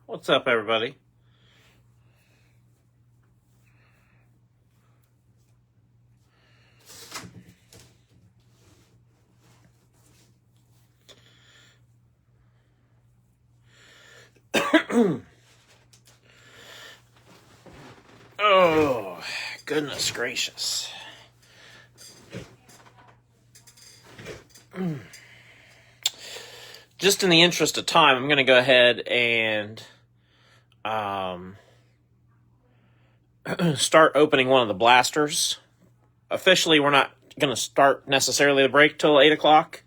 What's up, everybody? Oh, goodness gracious. Just in the interest of time, I'm going to go ahead and start opening one of the blasters. Officially, we're not going to start necessarily the break till 8 o'clock.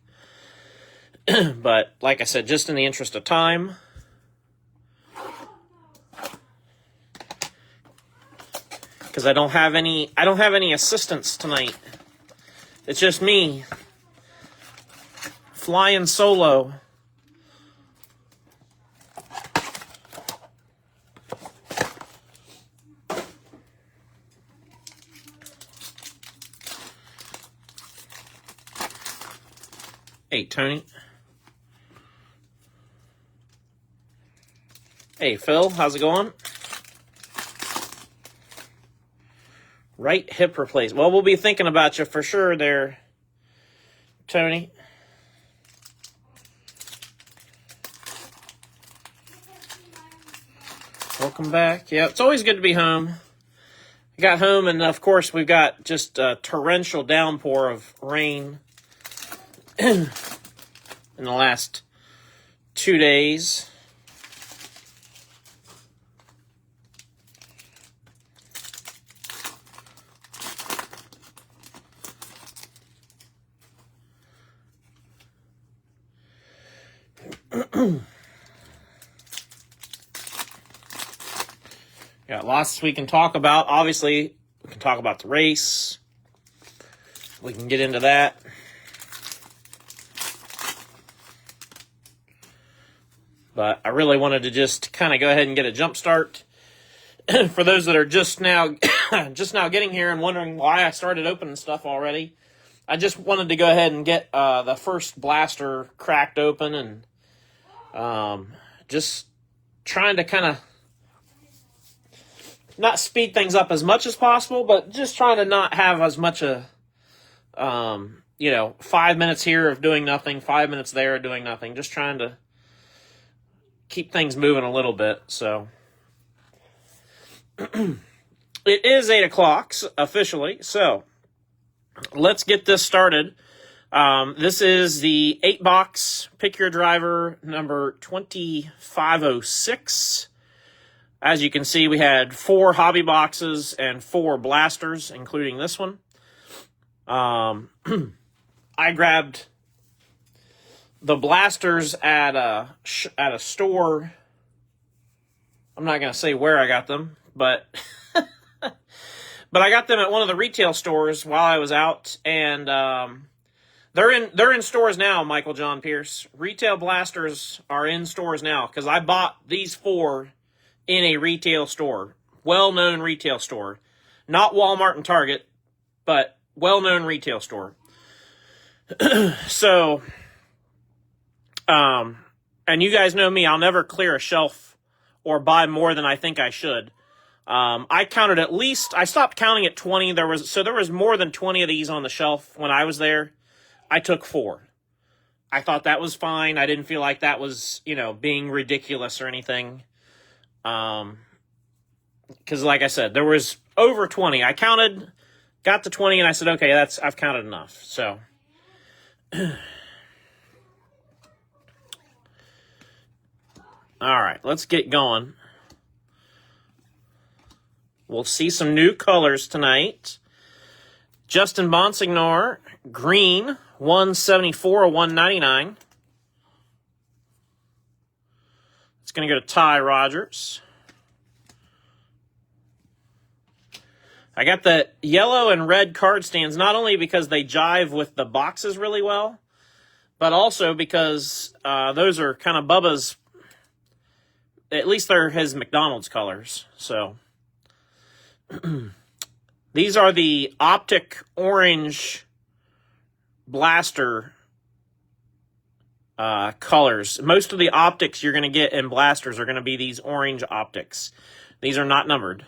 But like I said, just in the interest of time, because I don't have any assistants tonight. It's just me flying solo. Hey, Tony. Hey, Phil, how's it going? Right hip replacement. Well, we'll be thinking about you for sure there, Tony. Welcome back. Yeah, it's always good to be home. I got home, and of course, we've got just a torrential downpour of rain in the last 2 days. Got lots we can talk about. Obviously, we can talk about the race. We can get into that. But I really wanted to just kind of go ahead and get a jump start. For those that are just now getting here and wondering why I started opening stuff already, I just wanted to go ahead and get the first blaster cracked open, and just trying to kind of not speed things up as much as possible, but just trying to not have as much 5 minutes here of doing nothing, 5 minutes there of doing nothing. Just trying to keep things moving a little bit. So it is 8 o'clock officially. So let's get this started. This is the 8-box Pick Your Driver number 2506. As you can see, we had 4 hobby boxes and 4 blasters, including this one. I grabbed the blasters at a store. I'm not going to say where I got them, but but I got them at one of the retail stores while I was out, and they're in stores now. Michael John Pierce, retail blasters are in stores now because I bought these 4 in a retail store, well-known retail store, not Walmart and Target, but well-known retail store. So, and you guys know me, I'll never clear a shelf or buy more than I think I should. I counted at least, I stopped counting at 20. There was more than 20 of these on the shelf when I was there. I took 4. I thought that was fine. I didn't feel like that was, being ridiculous or anything. Because like I said, there was over 20. I counted, got to 20, and I said, okay, I've counted enough. So, all right, let's get going. We'll see some new colors tonight. Justin Bonsignor, green, 174 or 199. It's going to go to Ty Rogers. I got the yellow and red card stands, not only because they jive with the boxes really well, but also because those are kind of Bubba's, at least they're his McDonald's colors. So these are the optic orange blaster colors. Most of the optics you're going to get in blasters are going to be these orange optics. These are not numbered.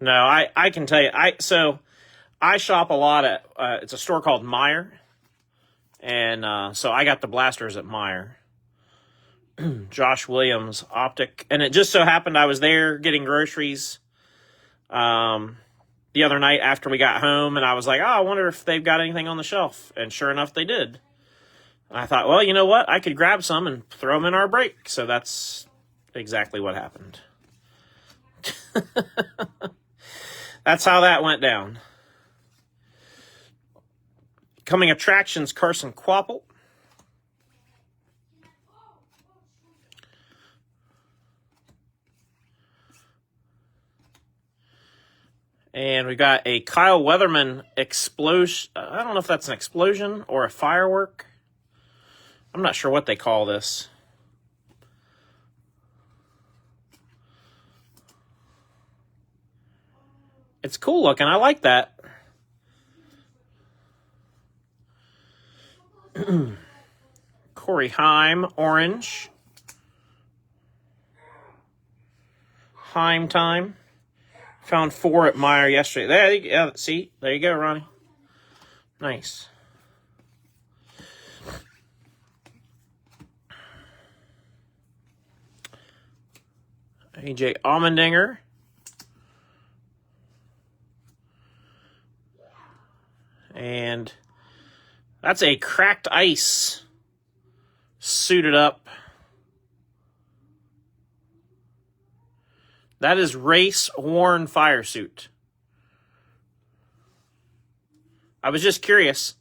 No, I can tell you. I shop a lot at it's a store called Meijer, and so I got the blasters at Meijer. Josh Williams optic, and it just so happened I was there getting groceries the other night after we got home, and I was like, I wonder if they've got anything on the shelf, and sure enough they did. And I thought, well, you know what, I could grab some and throw them in our break. So that's exactly what happened. That's how that went down. Coming attractions, Carson Quapple. And we got a Kyle Weatherman explosion. I don't know if that's an explosion or a firework. I'm not sure what they call this. It's cool looking. I like that. Corey Heim, orange. Heim time. Found 4 at Meijer yesterday. There you go. See? There you go, Ronnie. Nice. AJ Allmendinger. And that's a cracked ice suited up. That is race worn fire suit. I was just curious.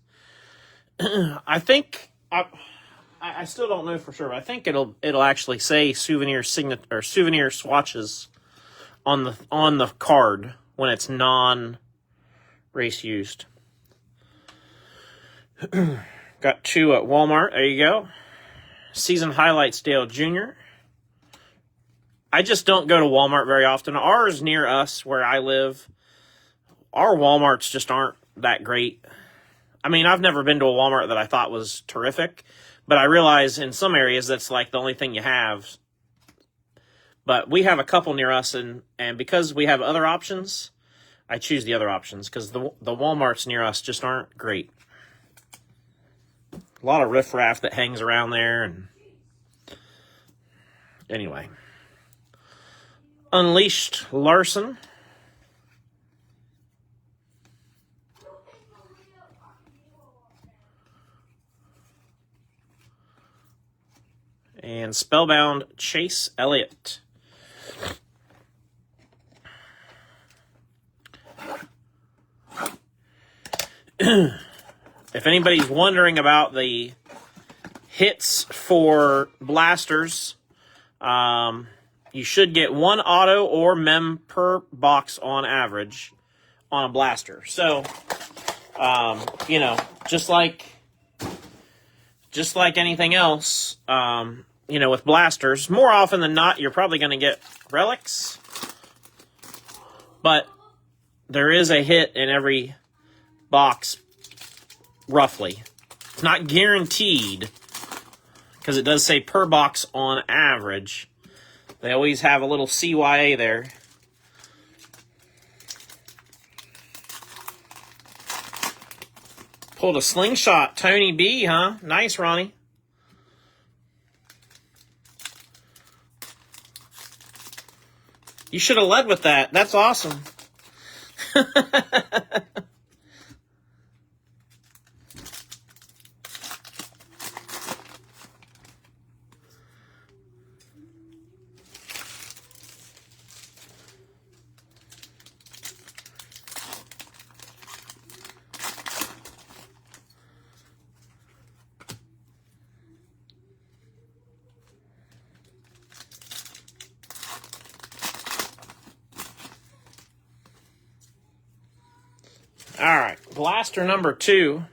I think I still don't know for sure. But I think it'll actually say souvenir swatches on the card when it's non-race used. Got 2 at Walmart. There you go. Season highlights, Dale Jr. I just don't go to Walmart very often. Ours near us, where I live, our Walmarts just aren't that great. I mean, I've never been to a Walmart that I thought was terrific, but I realize in some areas that's like the only thing you have. But we have a couple near us, and because we have other options, I choose the other options because the Walmarts near us just aren't great. a lot of riffraff that hangs around there. And anyway, Unleashed Larson. And Spellbound Chase Elliott. If anybody's wondering about the hits for blasters, you should get 1 auto or mem per box on average on a blaster. So, you know, just like anything else, you know, with blasters, more often than not, you're probably going to get relics. But there is a hit in every box, roughly. It's not guaranteed, because it does say per box on average. They always have a little CYA there. Pulled a slingshot, Tony B, huh? Nice, Ronnie. You should have led with that. That's awesome. All right, blaster number 2.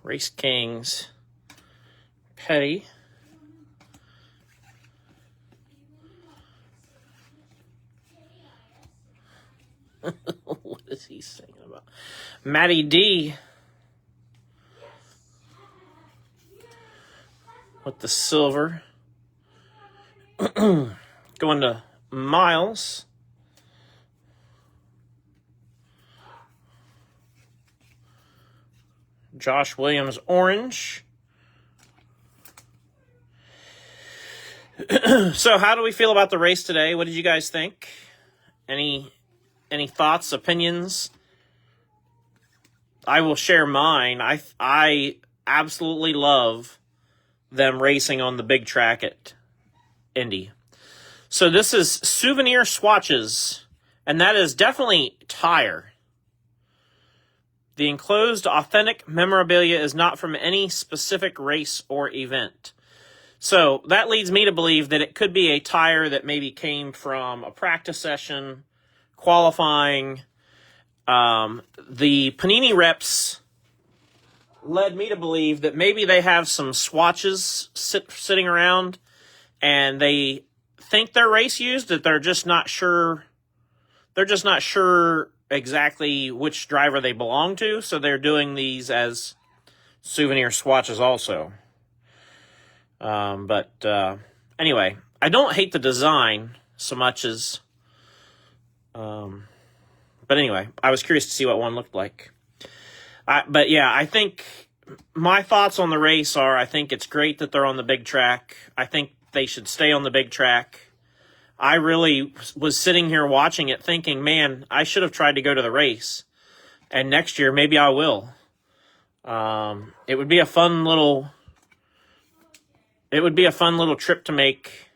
Race Kings Petty. What is he singing about? Matty D with the silver. Going to Miles. Josh Williams orange. So how do we feel about the race today? What did you guys think? Any thoughts, opinions? I will share mine. I absolutely love them racing on the big track at Indy. So this is souvenir swatches, and that is definitely tire. The enclosed authentic memorabilia is not from any specific race or event. So that leads me to believe that it could be a tire that maybe came from a practice session, qualifying. The Panini reps led me to believe that maybe they have some swatches sitting around, and they think they're race used, that they're just not sure. They're just not sure exactly which driver they belong to, so they're doing these as souvenir swatches also. But anyway, I don't hate the design so much as... But anyway, I was curious to see what one looked like. But yeah, I think my thoughts on the race are, I think it's great that they're on the big track. I think they should stay on the big track. I really was sitting here watching it thinking, man, I should have tried to go to the race. And next year, maybe I will. It would be a fun little trip to make.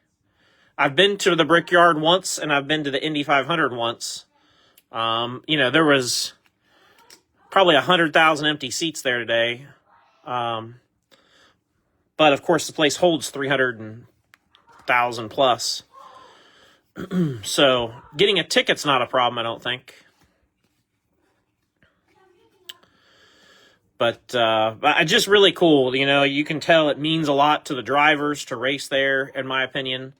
I've been to the Brickyard once, and I've been to the Indy 500 once. You know, there was probably 100,000 empty seats there today. But of course the place holds 300,000 plus. So getting a ticket's not a problem, I don't think. But just really cool. You know, you can tell it means a lot to the drivers to race there, in my opinion.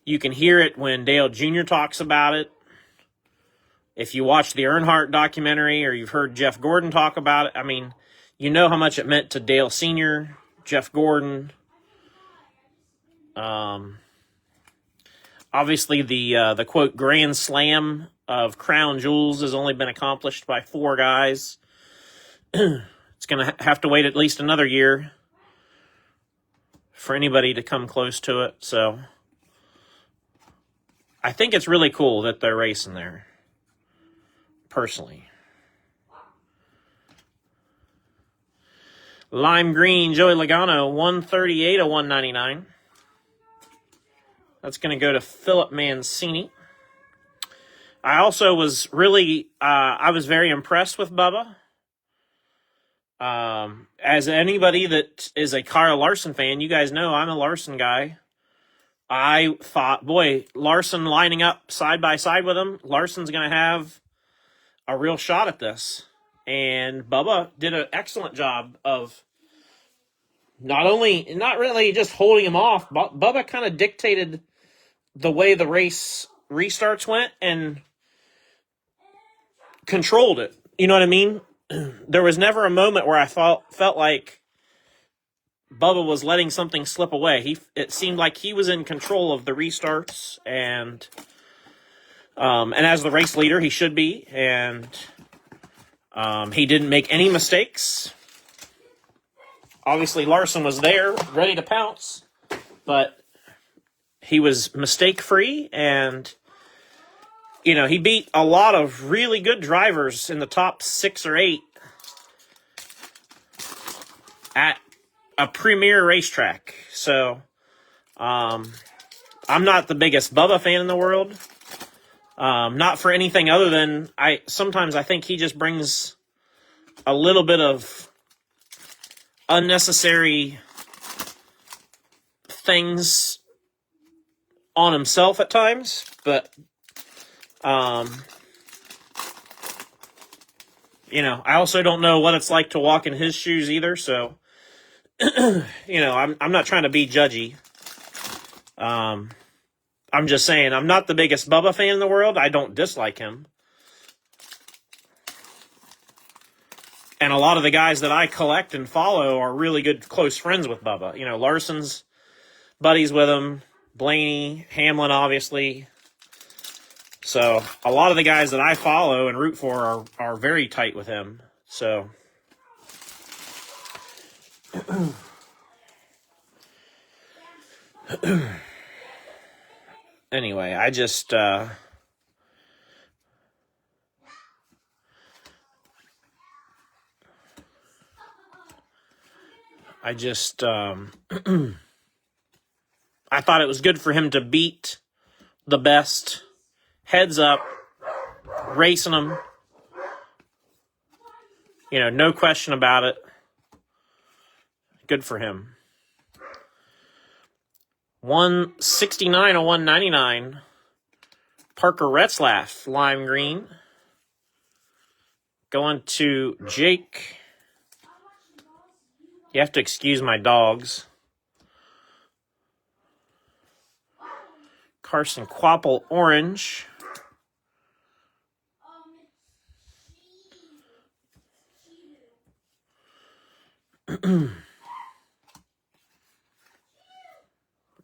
You can hear it when Dale Jr. talks about it. If you watch the Earnhardt documentary or you've heard Jeff Gordon talk about it, I mean, You know how much it meant to Dale Sr., Jeff Gordon. Obviously, the quote Grand Slam of Crown Jewels has only been accomplished by 4 guys. It's going to have to wait at least another year for anybody to come close to it. So I think it's really cool that they're racing there, personally. Lime green, Joey Logano, 138 of 199. That's going to go to Philip Mancini. I also was really, I was very impressed with Bubba. As anybody that is a Kyle Larson fan, you guys know I'm a Larson guy. I thought, boy, Larson lining up side by side with him, Larson's going to have a real shot at this. And Bubba did an excellent job of not really just holding him off, but Bubba kind of dictated the way the race restarts went and controlled it. You know what I mean? There was never a moment where I felt like Bubba was letting something slip away. It seemed like he was in control of the restarts, and as the race leader, he should be. And he didn't make any mistakes. Obviously, Larson was there, ready to pounce, but he was mistake-free, and he beat a lot of really good drivers in the top 6 or 8 at a premier racetrack. So, I'm not the biggest Bubba fan in the world. Not for anything other than sometimes I think he just brings a little bit of unnecessary things on himself at times, but I also don't know what it's like to walk in his shoes either, so I'm not trying to be judgy. I'm just saying I'm not the biggest Bubba fan in the world. I don't dislike him. And a lot of the guys that I collect and follow are really good, close friends with Bubba. Larson's buddies with him, Blaney, Hamlin, obviously. So a lot of the guys that I follow and root for are very tight with him. So anyway, I just I thought it was good for him to beat the best, heads up, racing them. No question about it. Good for him. 169 of 199. Parker Retzlaff, lime green. Going to Jake. You have to excuse my dogs. Carson Quapple, orange.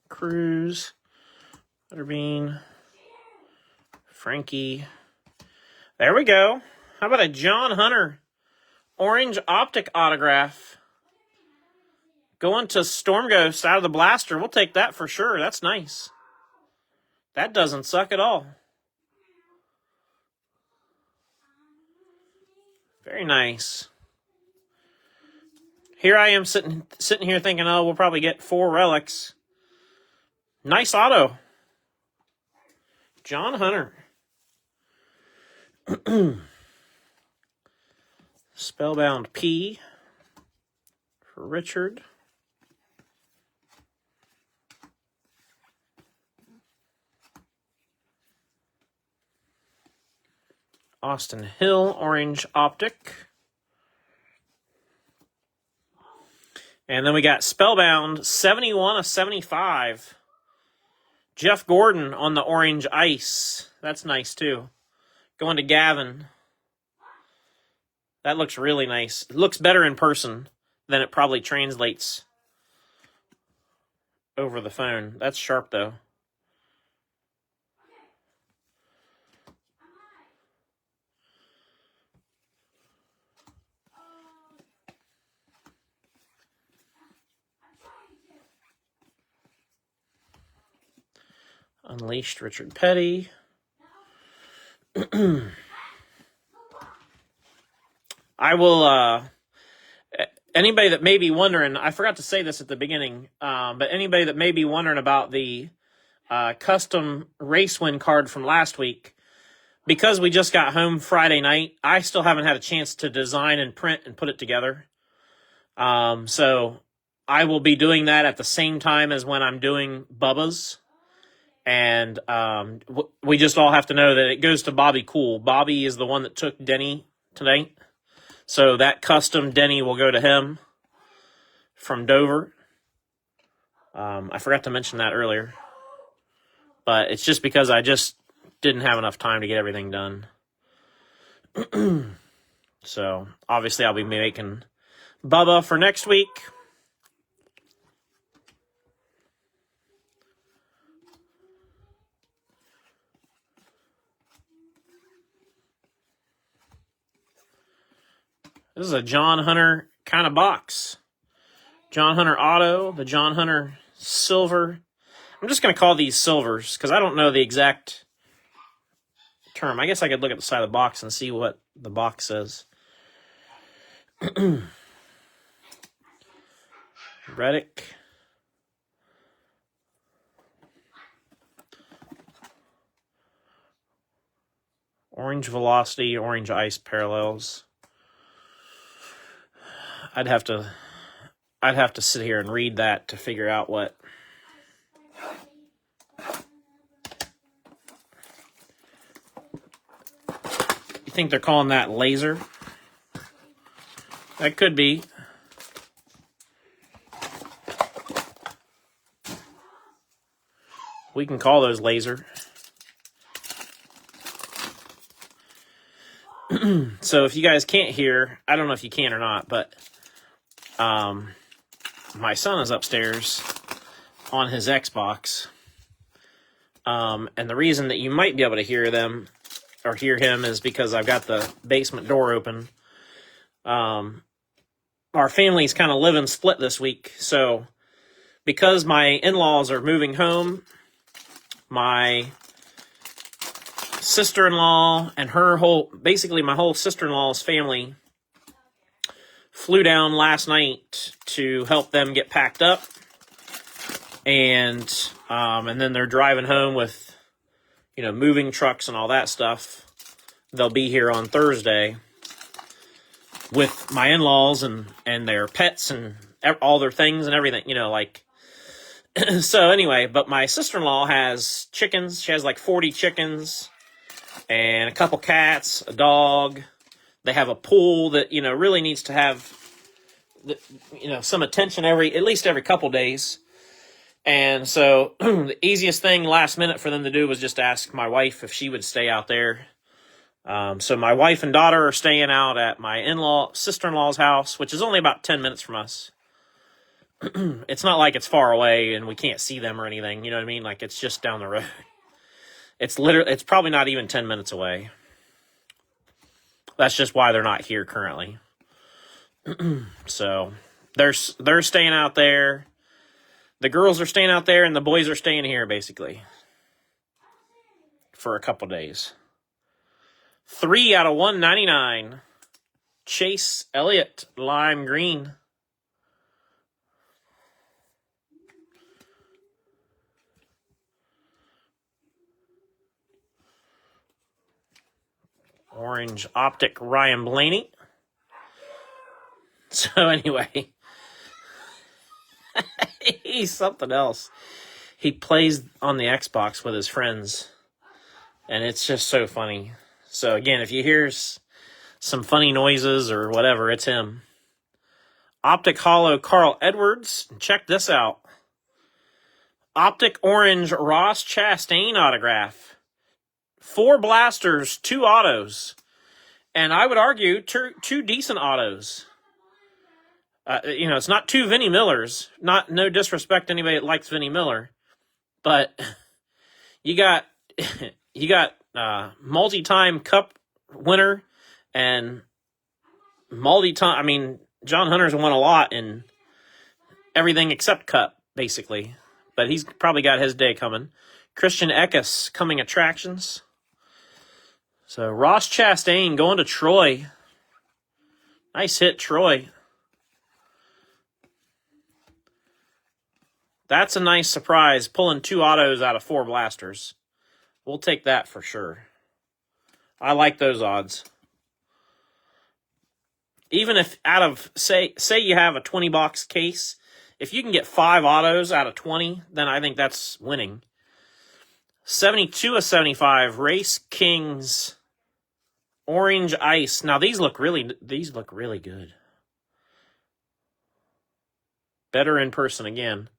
Cruz, Butterbean, Frankie. There we go. How about a John Hunter orange optic autograph? Going to Storm Ghost out of the blaster. We'll take that for sure. That's nice. That doesn't suck at all. Very nice. Here I am sitting here thinking, oh, we'll probably get 4 relics. Nice auto. John Hunter. Spellbound P for Richard. Austin Hill, orange optic. And then we got Spellbound, 71 of 75. Jeff Gordon on the orange ice. That's nice, too. Going to Gavin. That looks really nice. It looks better in person than it probably translates over the phone. That's sharp, though. Unleashed Richard Petty. I will, anybody that may be wondering, I forgot to say this at the beginning, but anybody that may be wondering about the custom race win card from last week, because we just got home Friday night, I still haven't had a chance to design and print and put it together. So I will be doing that at the same time as when I'm doing Bubba's. And we just all have to know that it goes to Bobby Cool. Bobby is the one that took Denny tonight. So that custom Denny will go to him from Dover. I forgot to mention that earlier. But it's just because I just didn't have enough time to get everything done. So obviously I'll be making Bubba for next week. This is a John Hunter kind of box. John Hunter Auto, the John Hunter Silver. I'm just going to call these silvers because I don't know the exact term. I guess I could look at the side of the box and see what the box says. Reddick. Orange Velocity, Orange Ice Parallels. I'd have to sit here and read that to figure out what. You think they're calling that laser? That could be. We can call those laser. So if you guys can't hear, I don't know if you can or not, but my son is upstairs on his Xbox. And the reason that you might be able to hear them or hear him is because I've got the basement door open. Our family's kind of living split this week. So because my in-laws are moving home, my sister-in-law and my whole sister-in-law's family flew down last night to help them get packed up, and then they're driving home with, moving trucks and all that stuff. They'll be here on Thursday with my in-laws and their pets and all their things and everything, so anyway, but my sister-in-law has chickens. She has like 40 chickens and a couple cats, a dog. They have a pool that, really needs to have, some attention at least every couple days. And so the easiest thing last minute for them to do was just ask my wife if she would stay out there. So my wife and daughter are staying out at my sister-in-law's house, which is only about 10 minutes from us. It's not like it's far away and we can't see them or anything. You know what I mean? Like, it's just down the road. It's probably not even 10 minutes away. That's just why they're not here currently. So they're staying out there. The girls are staying out there and the boys are staying here basically for a couple days. 3 out of 199. Chase Elliott, lime green. Orange Optic Ryan Blaney. So anyway, he's something else. He plays on the Xbox with his friends, and it's just so funny. So again, if you hear some funny noises or whatever, it's him. Optic Hollow Carl Edwards. Check this out. Optic Orange Ross Chastain autograph. 4 blasters, 2 autos. And I would argue two decent autos. It's not two Vinnie Millers. No disrespect to anybody that likes Vinnie Miller, but you got multi-time Cup winner and multi-time. I mean, John Hunter's won a lot in everything except Cup, basically, but he's probably got his day coming. Christian Eckes coming attractions. So Ross Chastain going to Troy. Nice hit, Troy. That's a nice surprise, pulling 2 autos out of 4 blasters. We'll take that for sure. I like those odds. Even if out of, say you have a 20-box case, if you can get 5 autos out of 20, then I think that's winning. 72 of 75, Race Kings, Orange Ice. Now these look really good. Better in person again.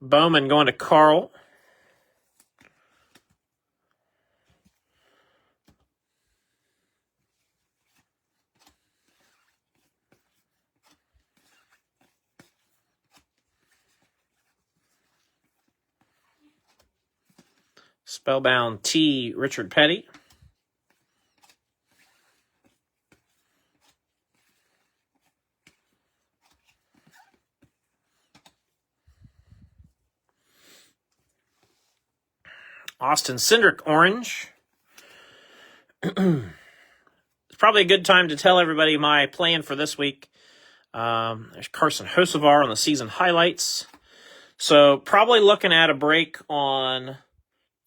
Bowman going to Carl. Spellbound T, Richard Petty. Austin Cindric, Orange. It's probably a good time to tell everybody my plan for this week. There's Carson Hocevar on the season highlights. So probably looking at a break on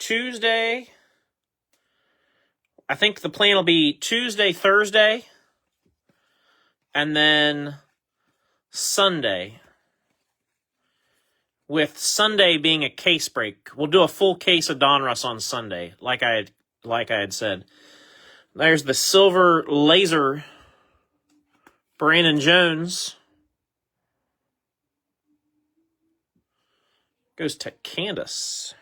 Tuesday. I think the plan will be Tuesday, Thursday, and then Sunday. With Sunday being a case break. We'll do a full case of Donruss on Sunday, like I had said. There's the silver laser Brandon Jones. Goes to Candace.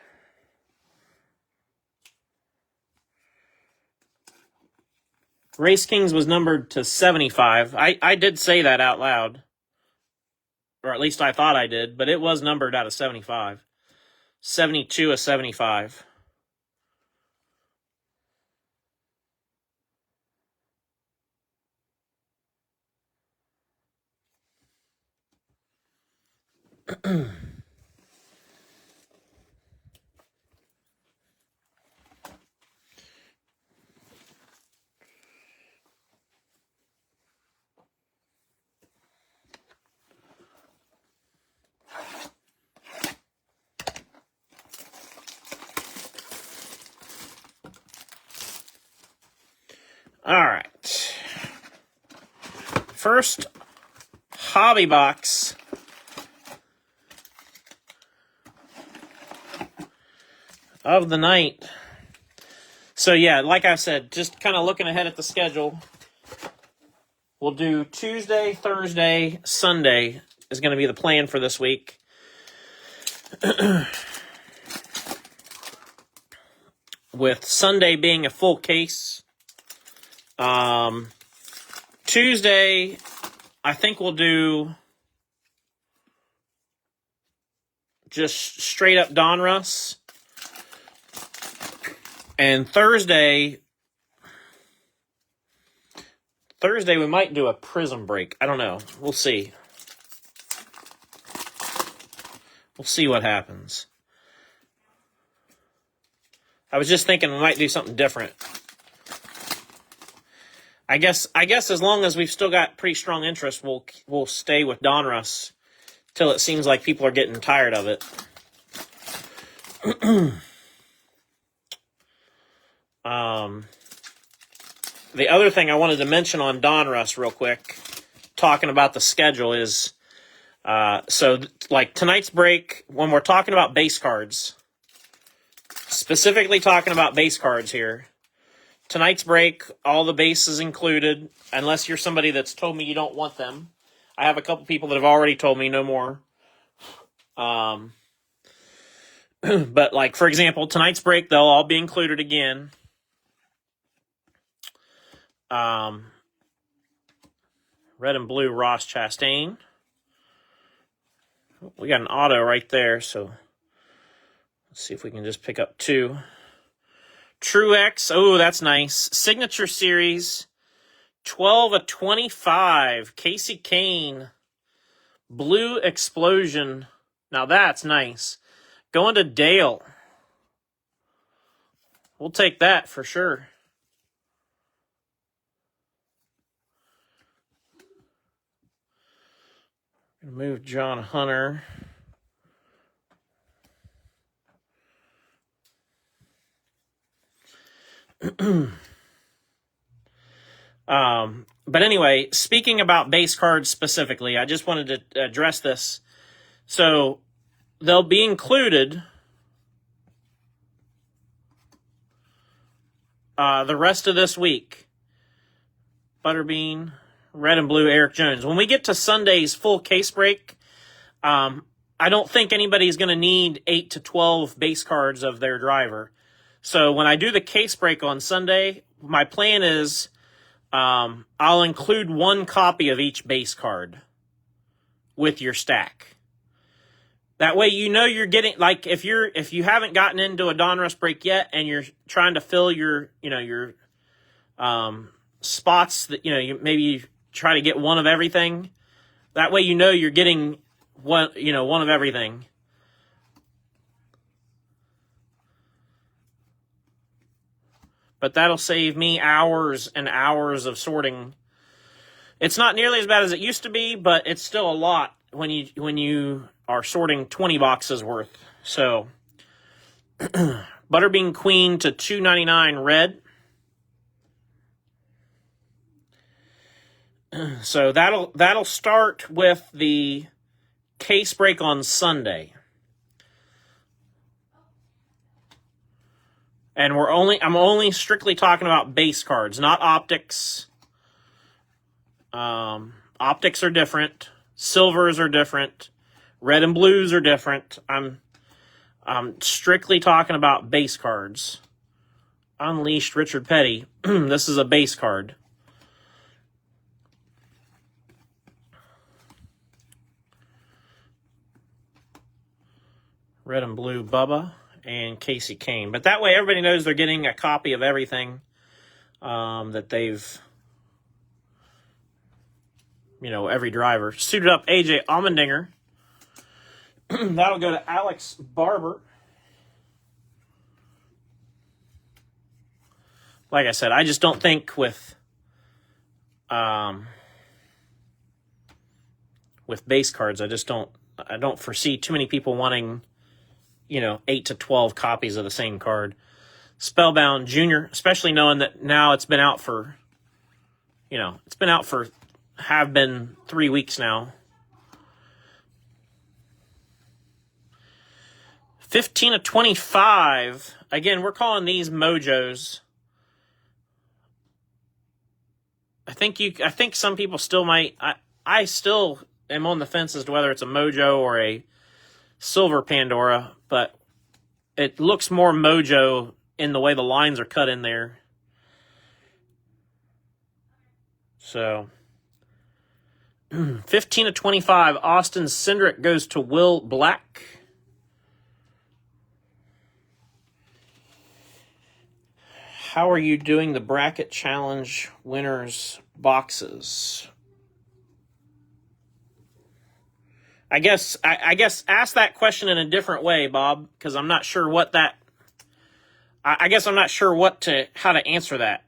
Race Kings was numbered to 75. I did say that out loud. Or at least I thought I did, but it was numbered out of 75. 72 of 75. All right. First hobby box. Of the night. So yeah, like I said, just kind of looking ahead at the schedule. We'll do Tuesday, Thursday, Sunday is going to be the plan for this week. With Sunday being a full case. Tuesday, I think we'll do just straight up Donruss. And Thursday we might do a prism break. I don't know. We'll see. We'll see what happens. I was just thinking we might do something different. I guess as long as we've still got pretty strong interest, we'll stay with Donruss till it seems like people are getting tired of it. The other thing I wanted to mention on Donruss real quick, talking about the schedule, is so like tonight's break, when we're talking about base cards, specifically talking about base cards here, tonight's break, all the bases included, unless you're somebody that's told me you don't want them. I have a couple people that have already told me no more. But like, for example, tonight's break, they'll all be included again. Red and blue Ross Chastain. We got an auto right there, so let's see if we can just pick up 2. Truex, oh, that's nice. Signature Series, 12/25. Casey Kane, Blue Explosion. Now that's nice. Going to Dale. We'll take that for sure. Move John Hunter. But anyway, speaking about base cards specifically, I just wanted to address this. So they'll be included the rest of this week. Butterbean, red and blue Eric Jones. When we get to Sunday's full case break, I don't think anybody's going to need 8 to 12 base cards of their driver. So when I do the case break on Sunday, my plan is I'll include 1 copy of each base card with your stack. That way you know you're getting, like, if you haven't gotten into a Donruss break yet and you're trying to fill your spots that, maybe try to get one of everything. That way you know you're getting one of everything. But that'll save me hours and hours of sorting. It's not nearly as bad as it used to be, but it's still a lot when you are sorting 20 boxes worth. So Butterbean Queen to 299 red. So that'll start with the case break on Sunday. And I'm only strictly talking about base cards, not optics. Optics are different. Silvers are different. Red and blues are different. I'm strictly talking about base cards. Unleashed Richard Petty. This is a base card. Red and blue Bubba and Casey Kane. But that way everybody knows they're getting a copy of everything that they've, every driver. Suited up AJ Allmendinger. That'll go to Alex Barber. Like I said, I just don't think with base cards, I don't foresee too many people wanting 8 to 12 copies of the same card. Spellbound Jr., especially knowing that now it's been out for, have been 3 weeks now. 15/25. Again, we're calling these mojos. I think some people still might. I still am on the fence as to whether it's a mojo or a silver Pandora, but it looks more mojo in the way the lines are cut in there. So 15/25, Austin Cindric goes to Will Black. How are you doing the bracket challenge winners boxes? I guess ask that question in a different way, Bob, because I'm not sure what that. I guess I'm not sure how to answer that.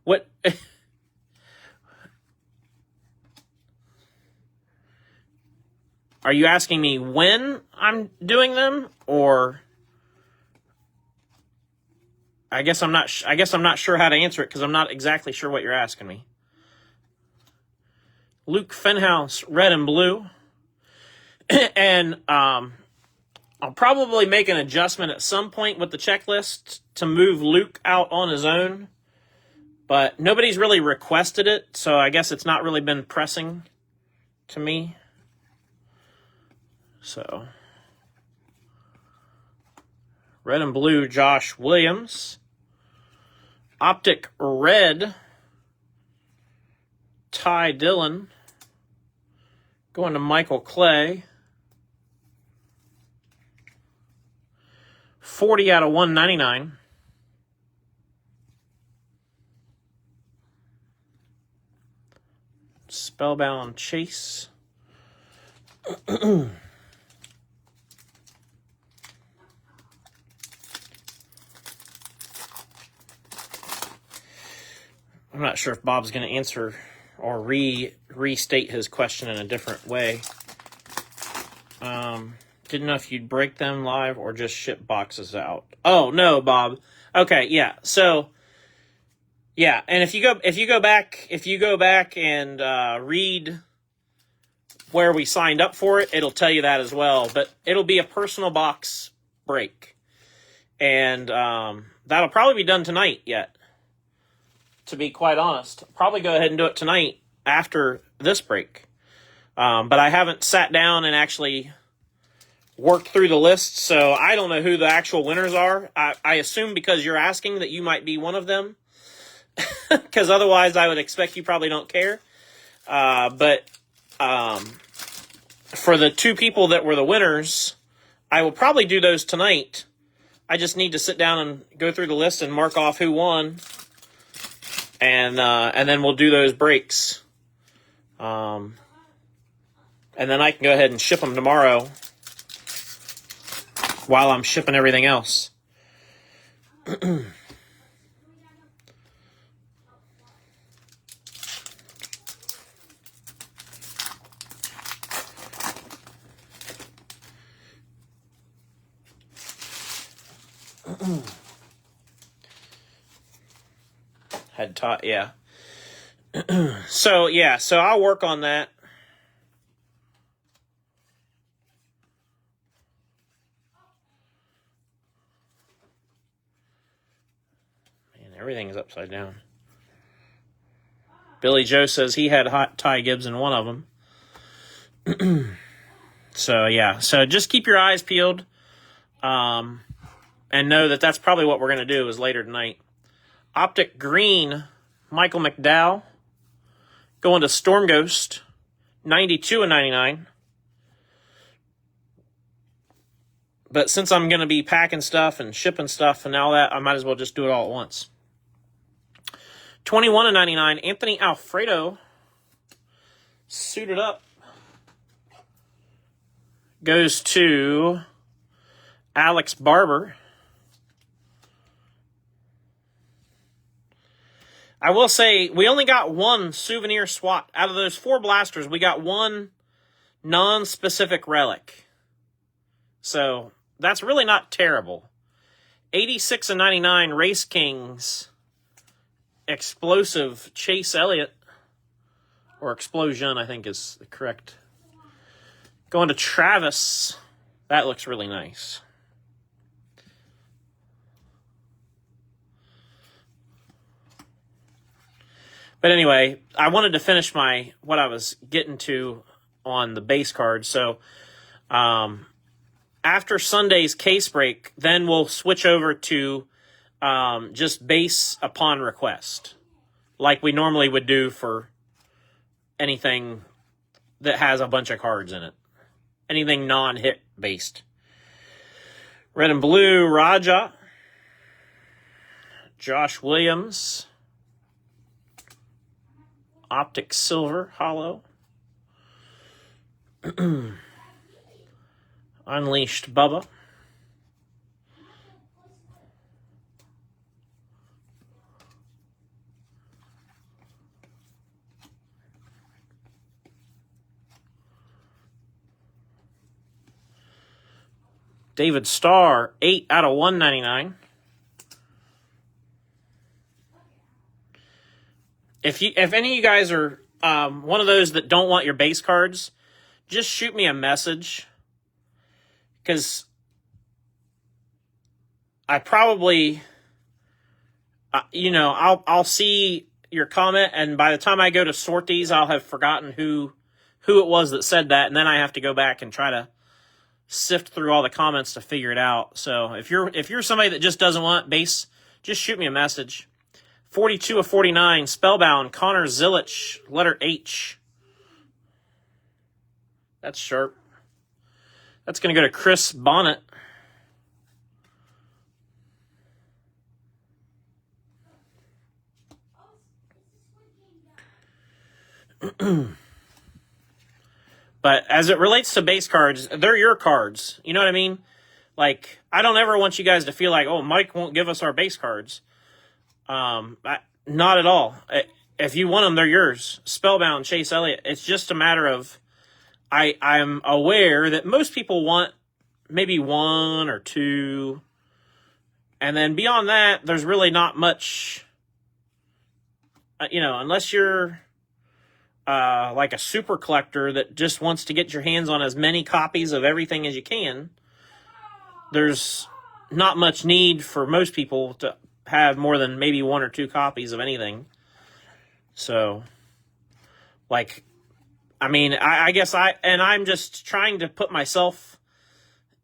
What? Are you asking me when I'm doing them, or? I guess I'm not sure how to answer it because I'm not exactly sure what you're asking me. Luke Fenhouse, red and blue. And I'll probably make an adjustment at some point with the checklist to move Luke out on his own. But nobody's really requested it, so I guess it's not really been pressing to me. So, red and blue, Josh Williams. Optic Red, Ty Dillon. Going to Michael Clay. 40 out of 199. Spellbound Chase. I'm not sure if Bob's going to answer or restate his question in a different way. Didn't know if you'd break them live or just ship boxes out. Oh, no, Bob. Okay, yeah. So, yeah, and if you go back and read where we signed up for it, it'll tell you that as well. But it'll be a personal box break. And that'll probably be done tonight yet, to be quite honest. Probably go ahead and do it tonight after this break. But I haven't sat down and actually worked through the list, so I don't know who the actual winners are. I assume because you're asking that you might be one of them, because otherwise I would expect you probably don't care. But for the two people that were the winners, I will probably do those tonight. I just need to sit down and go through the list and mark off who won, and then we'll do those breaks. And then I can go ahead and ship them tomorrow while I'm shipping everything else. Had taught, yeah. So I'll work on that. Everything is upside down. Billy Joe says he had hot Ty Gibbs in one of them. So just keep your eyes peeled, and know that that's probably what we're going to do is later tonight. Optic Green, Michael McDowell, going to Storm Ghost, 92 and 99. But since I'm going to be packing stuff and shipping stuff and all that, I might as well just do it all at once. 21 and 99, Anthony Alfredo, suited up, goes to Alex Barber. I will say, we only got one souvenir swap. Out of those 4 blasters, we got one non-specific relic. So, that's really not terrible. 86 and 99, Race Kings, Explosive Chase Elliott, or Explosion, I think is the correct. Going to Travis. That looks really nice. But anyway, I wanted to finish what I was getting to on the base card. So, after Sunday's case break, then we'll switch over to just base upon request, like we normally would do for anything that has a bunch of cards in it. Anything non-hit based. Red and blue, Raja. Josh Williams. Optic Silver, Hollow. Unleashed Bubba. David Starr, 8 out of 199. If any of you guys are one of those that don't want your base cards, just shoot me a message, because I probably, I'll see your comment, and by the time I go to sort these, I'll have forgotten who it was that said that, and then I have to go back and try to sift through all the comments to figure it out. So if you're somebody that just doesn't want base, just shoot me a message. 42 of 49, Spellbound, Connor Zilic, letter H. That's sharp. That's going to go to Chris Bonnet. But as it relates to base cards, they're your cards. You know what I mean? Like, I don't ever want you guys to feel like, oh, Mike won't give us our base cards. Not at all. If you want them, they're yours. Spellbound, Chase Elliott. It's just a matter of, I'm aware that most people want maybe one or two. And then beyond that, there's really not much, unless you're like a super collector that just wants to get your hands on as many copies of everything as you can. There's not much need for most people to have more than maybe one or two copies of anything. So, like, I guess I'm just trying to put myself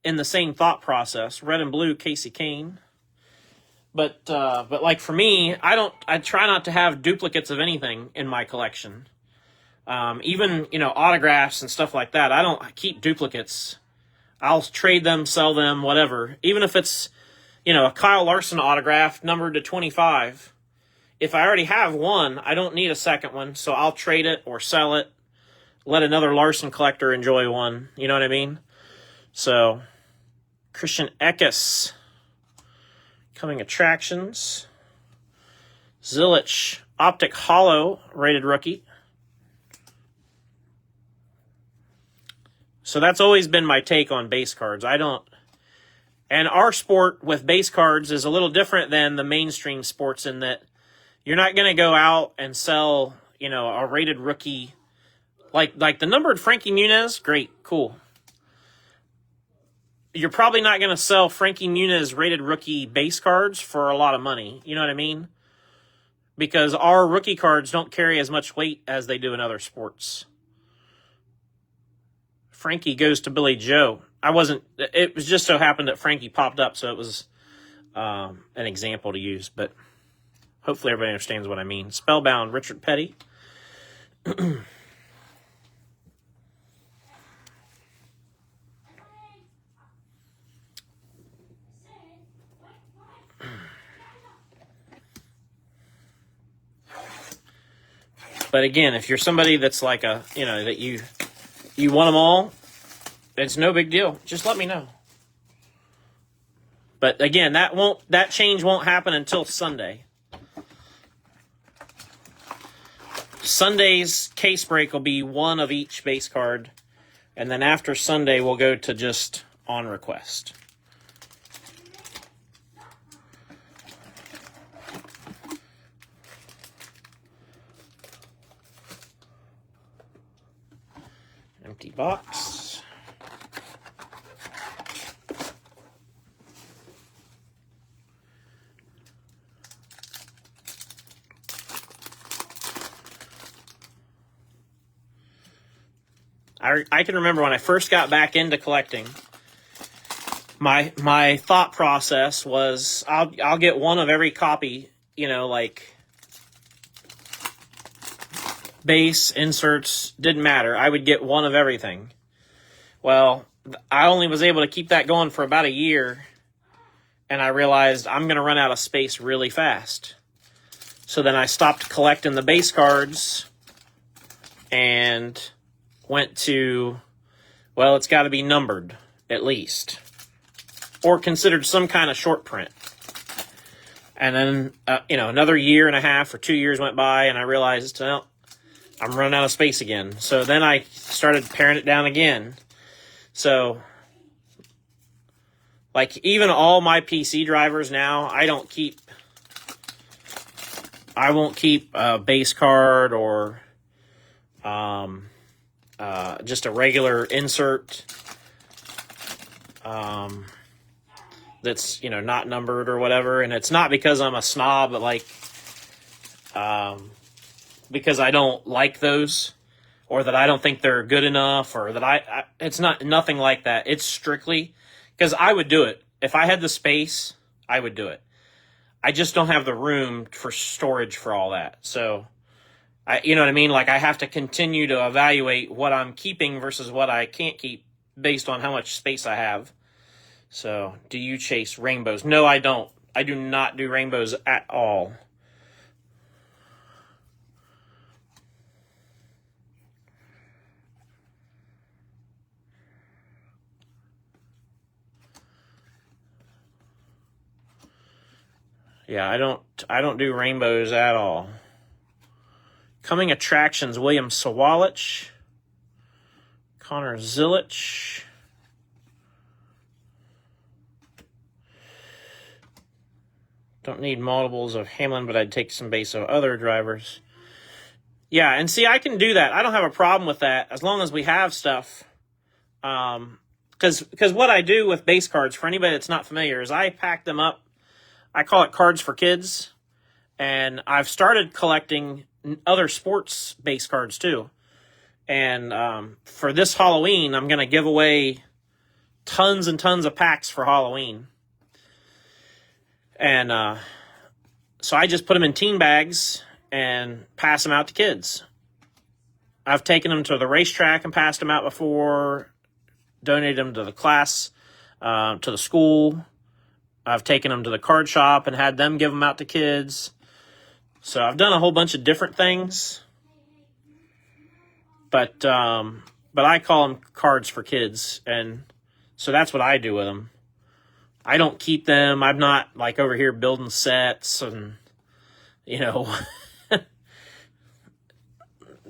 in the same thought process. Red and blue, Casey Kane. But like for me, I try not to have duplicates of anything in my collection. Even, autographs and stuff like that. I don't keep duplicates. I'll trade them, sell them, whatever. Even if it's, a Kyle Larson autograph numbered to 25. If I already have one, I don't need a second one, so I'll trade it or sell it. Let another Larson collector enjoy one. You know what I mean? So, Christian Eckes. Coming attractions. Zilic, Optic Hollow, rated rookie. So that's always been my take on base cards. And our sport with base cards is a little different than the mainstream sports in that you're not going to go out and sell, a rated rookie. Like the numbered Frankie Muniz, great, cool. You're probably not going to sell Frankie Muniz rated rookie base cards for a lot of money. You know what I mean? Because our rookie cards don't carry as much weight as they do in other sports. Frankie goes to Billy Joe. It was just so happened that Frankie popped up, so it was an example to use, but hopefully everybody understands what I mean. Spellbound, Richard Petty. But again, if you're somebody that's like that you want them all, it's no big deal. Just let me know. But again, that change won't happen until Sunday. Sunday's case break will be one of each base card, and then after Sunday we'll go to just on request. Empty box. I can remember when I first got back into collecting, my thought process was I'll get one of every copy, like base, inserts, didn't matter. I would get one of everything. Well, I only was able to keep that going for about a year, and I realized I'm going to run out of space really fast. So then I stopped collecting the base cards and went to, well, it's got to be numbered, at least. Or considered some kind of short print. And then, another year and a half or 2 years went by, and I realized, well, I'm running out of space again. So then I started paring it down again. So, like, even all my PC drivers now, I won't keep a base card or just a regular insert that's, not numbered or whatever. And it's not because I'm a snob, but like, because I don't like those, or that I don't think they're good enough, or that it's nothing like that. It's strictly because I would do it. If I had the space, I would do it. I just don't have the room for storage for all that. So, you know what I mean? Like, I have to continue to evaluate what I'm keeping versus what I can't keep based on how much space I have. So, do you chase rainbows? No, I don't. I do not do rainbows at all. Yeah, I don't do rainbows at all. Coming attractions, William Sawalich, Connor Zilich. Don't need multiples of Hamlin, but I'd take some base of other drivers. Yeah, and see, I can do that. I don't have a problem with that as long as we have stuff. Because what I do with base cards, for anybody that's not familiar, is I pack them up. I call it cards for kids. And I've started collecting other sports base cards too. And for this Halloween, I'm going to give away tons and tons of packs for Halloween. And so I just put them in teen bags and pass them out to kids. I've taken them to the racetrack and passed them out before, donated them to the class, to the school. I've taken them to the card shop and had them give them out to kids. So I've done a whole bunch of different things. But I call them cards for kids. And so that's what I do with them. I don't keep them. I'm not like over here building sets and, you know,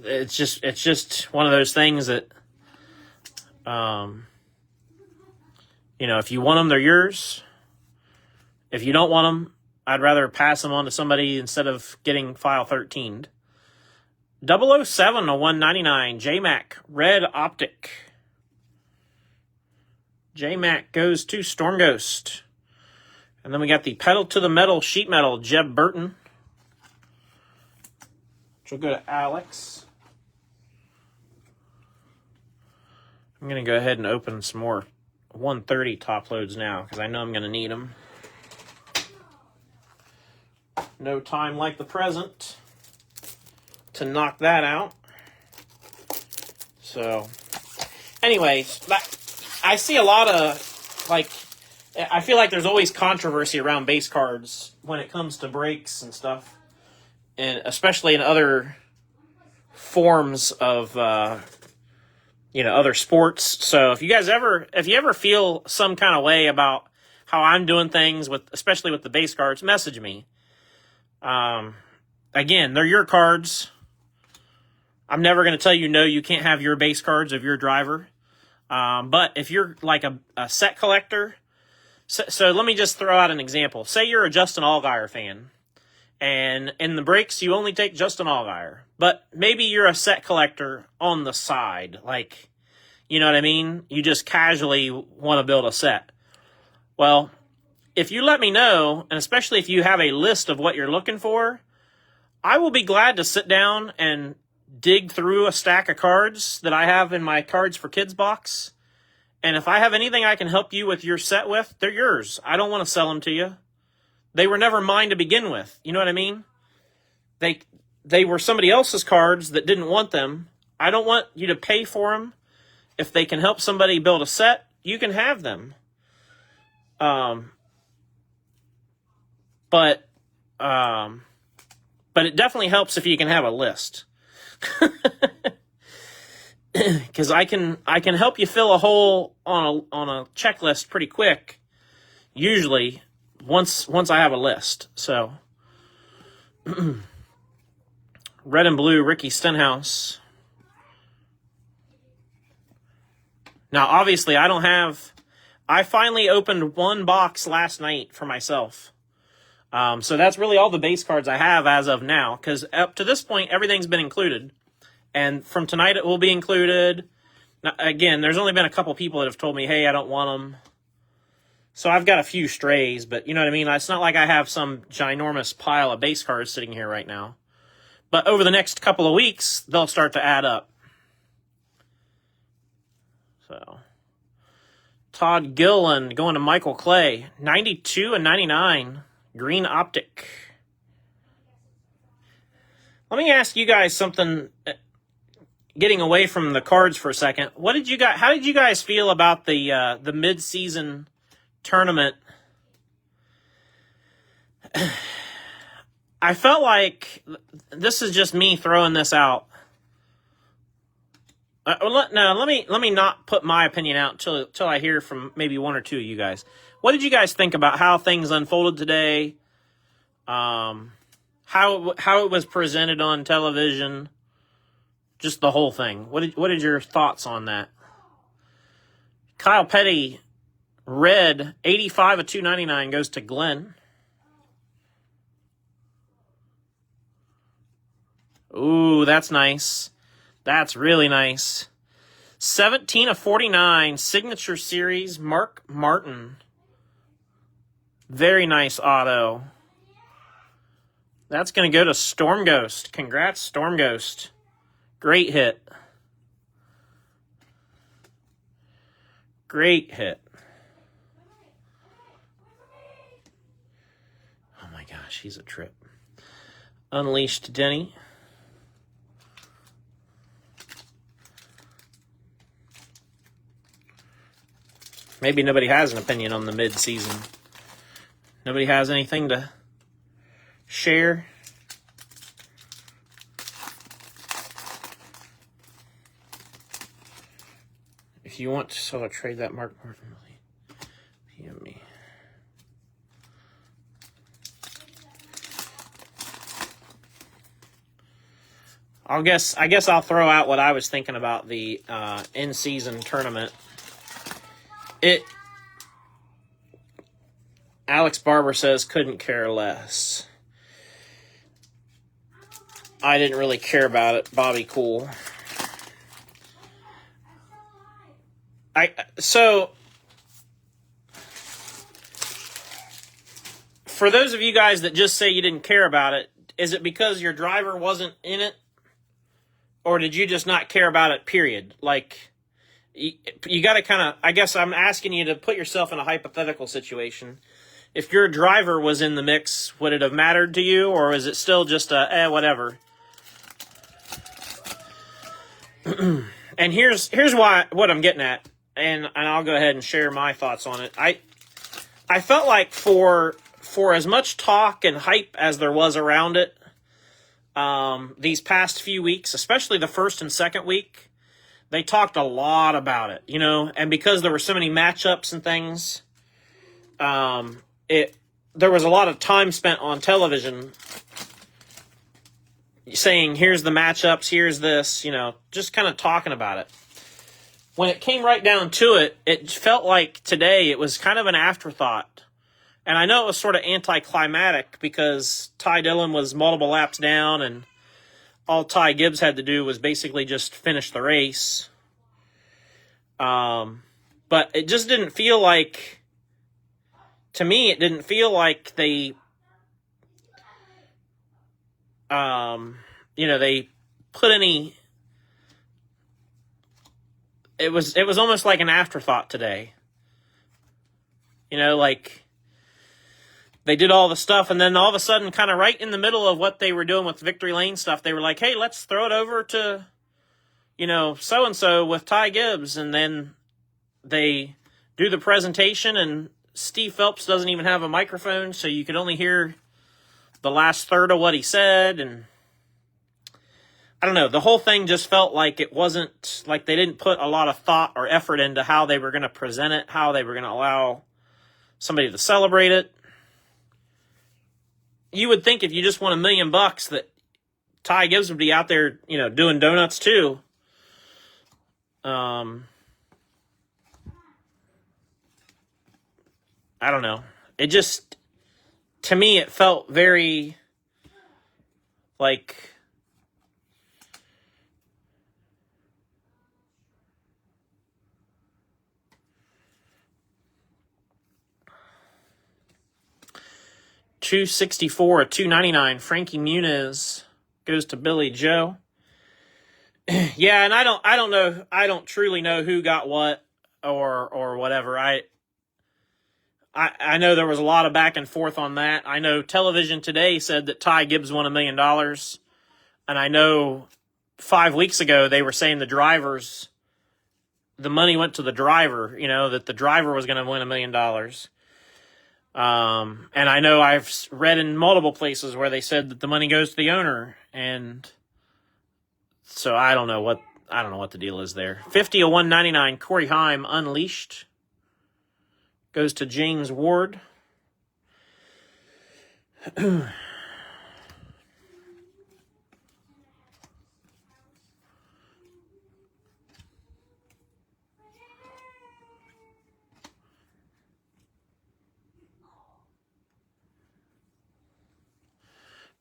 it's just one of those things that, you know, if you want them, they're yours. If you don't want them, I'd rather pass them on to somebody instead of getting file 13'd. 007 to 199, J-Mac, Red Optic. J-Mac goes to Storm Ghost. And then we got the Pedal to the Metal Sheet Metal, Jeb Burton. Which will go to Alex. I'm going to go ahead and open some more 130 top loads now, because I know I'm going to need them. No time like the present to knock that out. So, anyways, I see a lot of, like, I feel like there's always controversy around base cards when it comes to breaks and stuff. And especially in other forms of, you know, other sports. So if you ever feel some kind of way about how I'm doing things with, especially with the base cards, message me. Again, they're your cards. I'm never going to tell you, no, you can't have your base cards of your driver. But if you're like a set collector, so let me just throw out an example. Say you're a Justin Allgaier fan, and in the breaks, you only take Justin Allgaier. But maybe you're a set collector on the side. Like, you know what I mean? You just casually want to build a set. Well, if you let me know, and especially if you have a list of what you're looking for, I will be glad to sit down and dig through a stack of cards that I have in my Cards for Kids box. And if I have anything I can help you with your set with, they're yours. I don't want to sell them to you. They were never mine to begin with. You know what I mean? They were somebody else's cards that didn't want them. I don't want you to pay for them. If they can help somebody build a set, you can have them. But it definitely helps if you can have a list. Because I can help you fill a hole on a checklist pretty quick. Usually, once I have a list. So, red and blue, Ricky Stenhouse. Now, obviously, I finally opened one box last night for myself. So that's really all the base cards I have as of now, because up to this point, everything's been included. And from tonight, it will be included. Now, again, there's only been a couple people that have told me, hey, I don't want them. So I've got a few strays, but you know what I mean? It's not like I have some ginormous pile of base cards sitting here right now. But over the next couple of weeks, they'll start to add up. So, Todd Gilliland going to Michael Clay. 92 and 99. Green Optic. Let me ask you guys something, getting away from the cards for a second. How did you guys feel about the mid-season tournament? I felt like, this is just me throwing this out. Let me not put my opinion out till I hear from maybe one or two of you guys. What did you guys think about how things unfolded today? How it was presented on television? Just the whole thing. What is your thoughts on that? Kyle Petty, red, 85 of 299 goes to Glenn. Ooh, that's nice. That's really nice. 17 of 49, Signature Series, Mark Martin. Very nice auto. That's going to go to Storm Ghost. Congrats, Storm Ghost. Great hit. Great hit. Oh my gosh, he's a trip. Unleashed Denny. Maybe nobody has an opinion on the mid-season. Nobody has anything to share. If you want to sort of trade that Mark Martin, PM me. I guess I'll throw out what I was thinking about the in-season tournament. Alex Barber says couldn't care less. I didn't really care about it. Bobby Cool. So for those of you guys that just say you didn't care about it, is it because your driver wasn't in it? Or did you just not care about it, period? Like, you got to kind of, I guess I'm asking you to put yourself in a hypothetical situation. If your driver was in the mix, would it have mattered to you? Or is it still just whatever? And here's what I'm getting at. And I'll go ahead and share my thoughts on it. I felt like for as much talk and hype as there was around it, these past few weeks, especially the first and second week, they talked a lot about it, and because there were so many matchups and things, there was a lot of time spent on television saying, here's the matchups, here's this, just kind of talking about it. When it came right down to it, it felt like today it was kind of an afterthought. And I know it was sort of anticlimactic because Ty Dillon was multiple laps down and all Ty Gibbs had to do was basically just finish the race. But it just didn't feel like, to me, it didn't feel like they, they put any, it was almost like an afterthought today. Like, they did all the stuff, and then all of a sudden, kind of right in the middle of what they were doing with Victory Lane stuff, they were like, hey, let's throw it over to, so-and-so with Ty Gibbs. And then they do the presentation, and Steve Phelps doesn't even have a microphone, so you could only hear the last third of what he said. And I don't know, the whole thing just felt like it wasn't, like they didn't put a lot of thought or effort into how they were going to present it, how they were going to allow somebody to celebrate it. You would think if you just won $1 million that Ty Gibbs would be out there, doing donuts too. I don't know. It just, to me, it felt very like, $264 or $299. Frankie Muniz goes to Billy Joe. Yeah, and I don't know. I don't truly know who got what or whatever. I know there was a lot of back and forth on that. I know Television Today said that Ty Gibbs won $1 million. And I know 5 weeks ago they were saying the money went to the driver, that the driver was going to win $1 million. And I know I've read in multiple places where they said that the money goes to the owner. And so I don't know what the deal is there. 50 of 199, Corey Haim Unleashed goes to James Ward.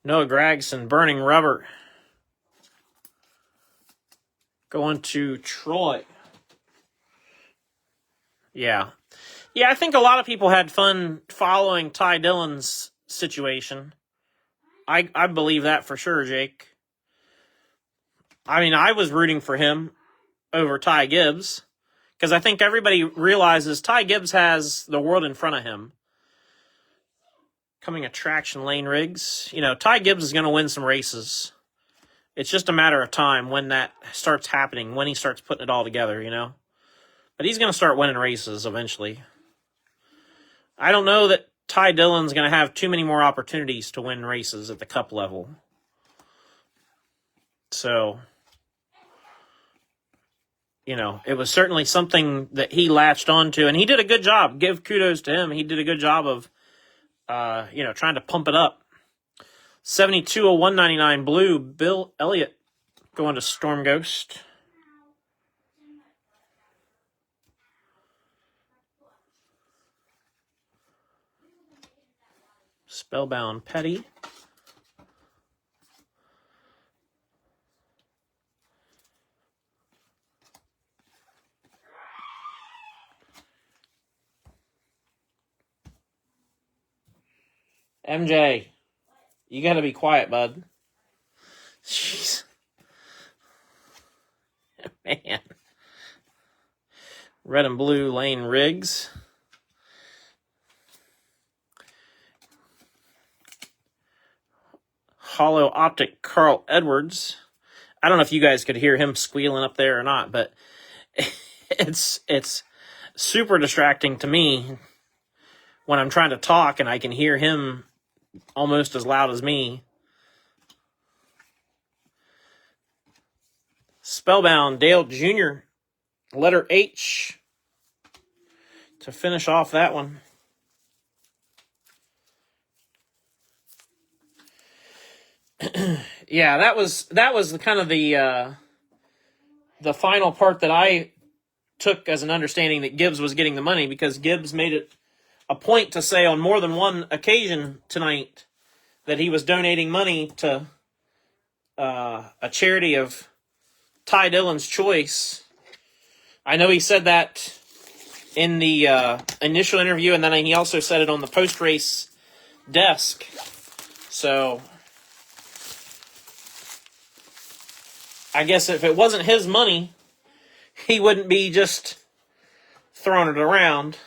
Noah Gragson, Burning Rubber, going to Troy. Yeah, I think a lot of people had fun following Ty Dillon's situation. I believe that for sure, Jake. I mean, I was rooting for him over Ty Gibbs because I think everybody realizes Ty Gibbs has the world in front of him. Coming attraction lane rigs. Ty Gibbs is going to win some races. It's just a matter of time when that starts happening, when he starts putting it all together, But he's going to start winning races eventually. I don't know that Ty Dillon's going to have too many more opportunities to win races at the Cup level. So, it was certainly something that he latched onto, and he did a good job. Give kudos to him. He did a good job of trying to pump it up. 72 of 199 blue, Bill Elliott going to Storm Ghost. Spellbound Petty. MJ, you got to be quiet, bud. Jeez. Man. Red and blue lane rigs. Hollow optic Carl Edwards. I don't know if you guys could hear him squealing up there or not, but it's super distracting to me when I'm trying to talk and I can hear him almost as loud as me. Spellbound Dale Jr. Letter H to finish off that one. Yeah, that was the kind of the final part that I took as an understanding that Gibbs was getting the money, because Gibbs made it a point to say on more than one occasion tonight that he was donating money to a charity of Ty Dillon's choice. I know he said that in the initial interview, and then he also said it on the post-race desk. So I guess if it wasn't his money, he wouldn't be just throwing it around.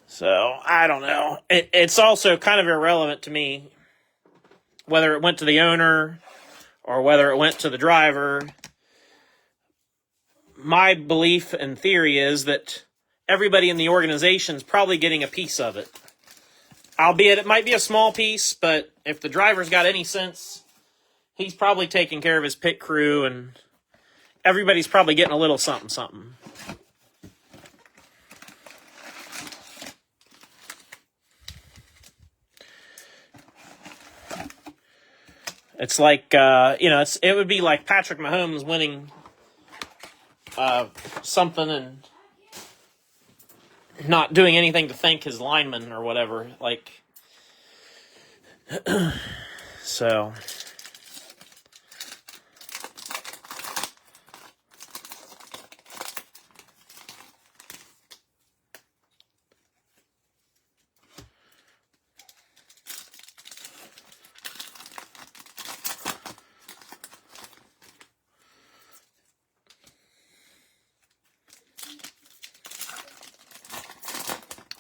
So, I don't know. It's also kind of irrelevant to me whether it went to the owner or whether it went to the driver. My belief and theory is that everybody in the organization is probably getting a piece of it. Albeit it might be a small piece, but if the driver's got any sense, he's probably taking care of his pit crew, and everybody's probably getting a little something. It's like, it would be like Patrick Mahomes winning something and not doing anything to thank his lineman or whatever. So.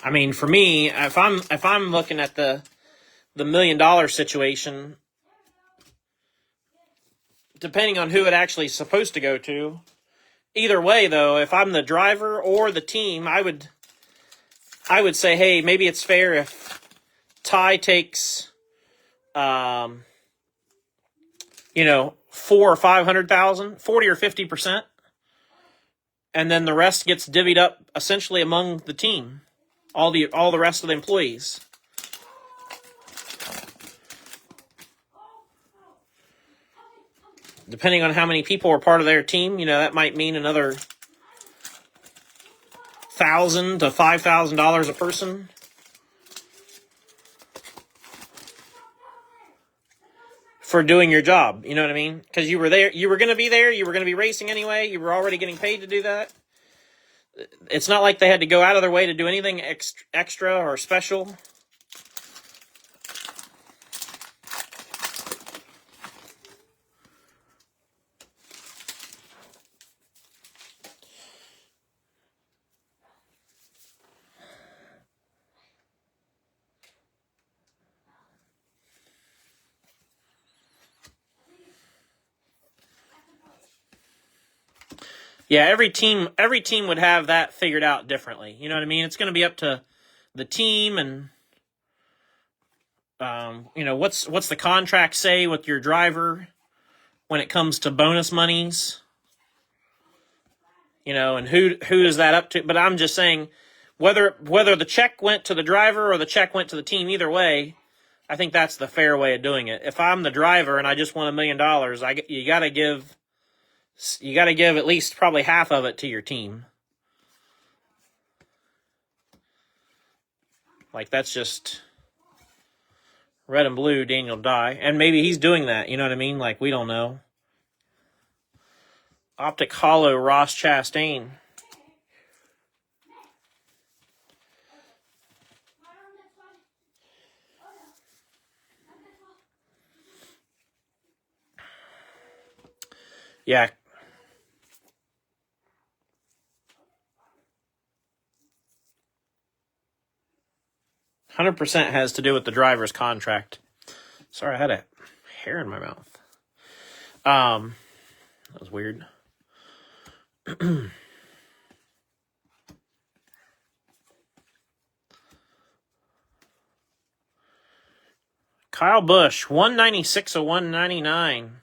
I mean, for me, if I'm looking at the $1 million situation, depending on who it actually is supposed to go to, either way though, if I'm the driver or the team, I would say, hey, maybe it's fair if Ty takes, 4 or 500,000, 40 or 50%, and then the rest gets divvied up essentially among the team, all the rest of the employees. Depending on how many people are part of their team, that might mean another $1,000 to $5,000 a person. For doing your job, you know what I mean? Because you were there, you were going to be there, you were going to be racing anyway, you were already getting paid to do that. It's not like they had to go out of their way to do anything extra or special. Yeah, every team would have that figured out differently. You know what I mean? It's going to be up to the team, and what's the contract say with your driver when it comes to bonus monies? And who is that up to? But I'm just saying, whether the check went to the driver or the check went to the team, either way, I think that's the fair way of doing it. If I'm the driver and I just won $1 million, you got to give at least probably half of it to your team. Like, that's just red and blue, Daniel Dye. And maybe he's doing that, you know what I mean? Like, we don't know. Optic Hollow, Ross Chastain. Yeah. %100% has to do with the driver's contract. Sorry, I had a hair in my mouth. That was weird. Kyle Busch, 196 of 199.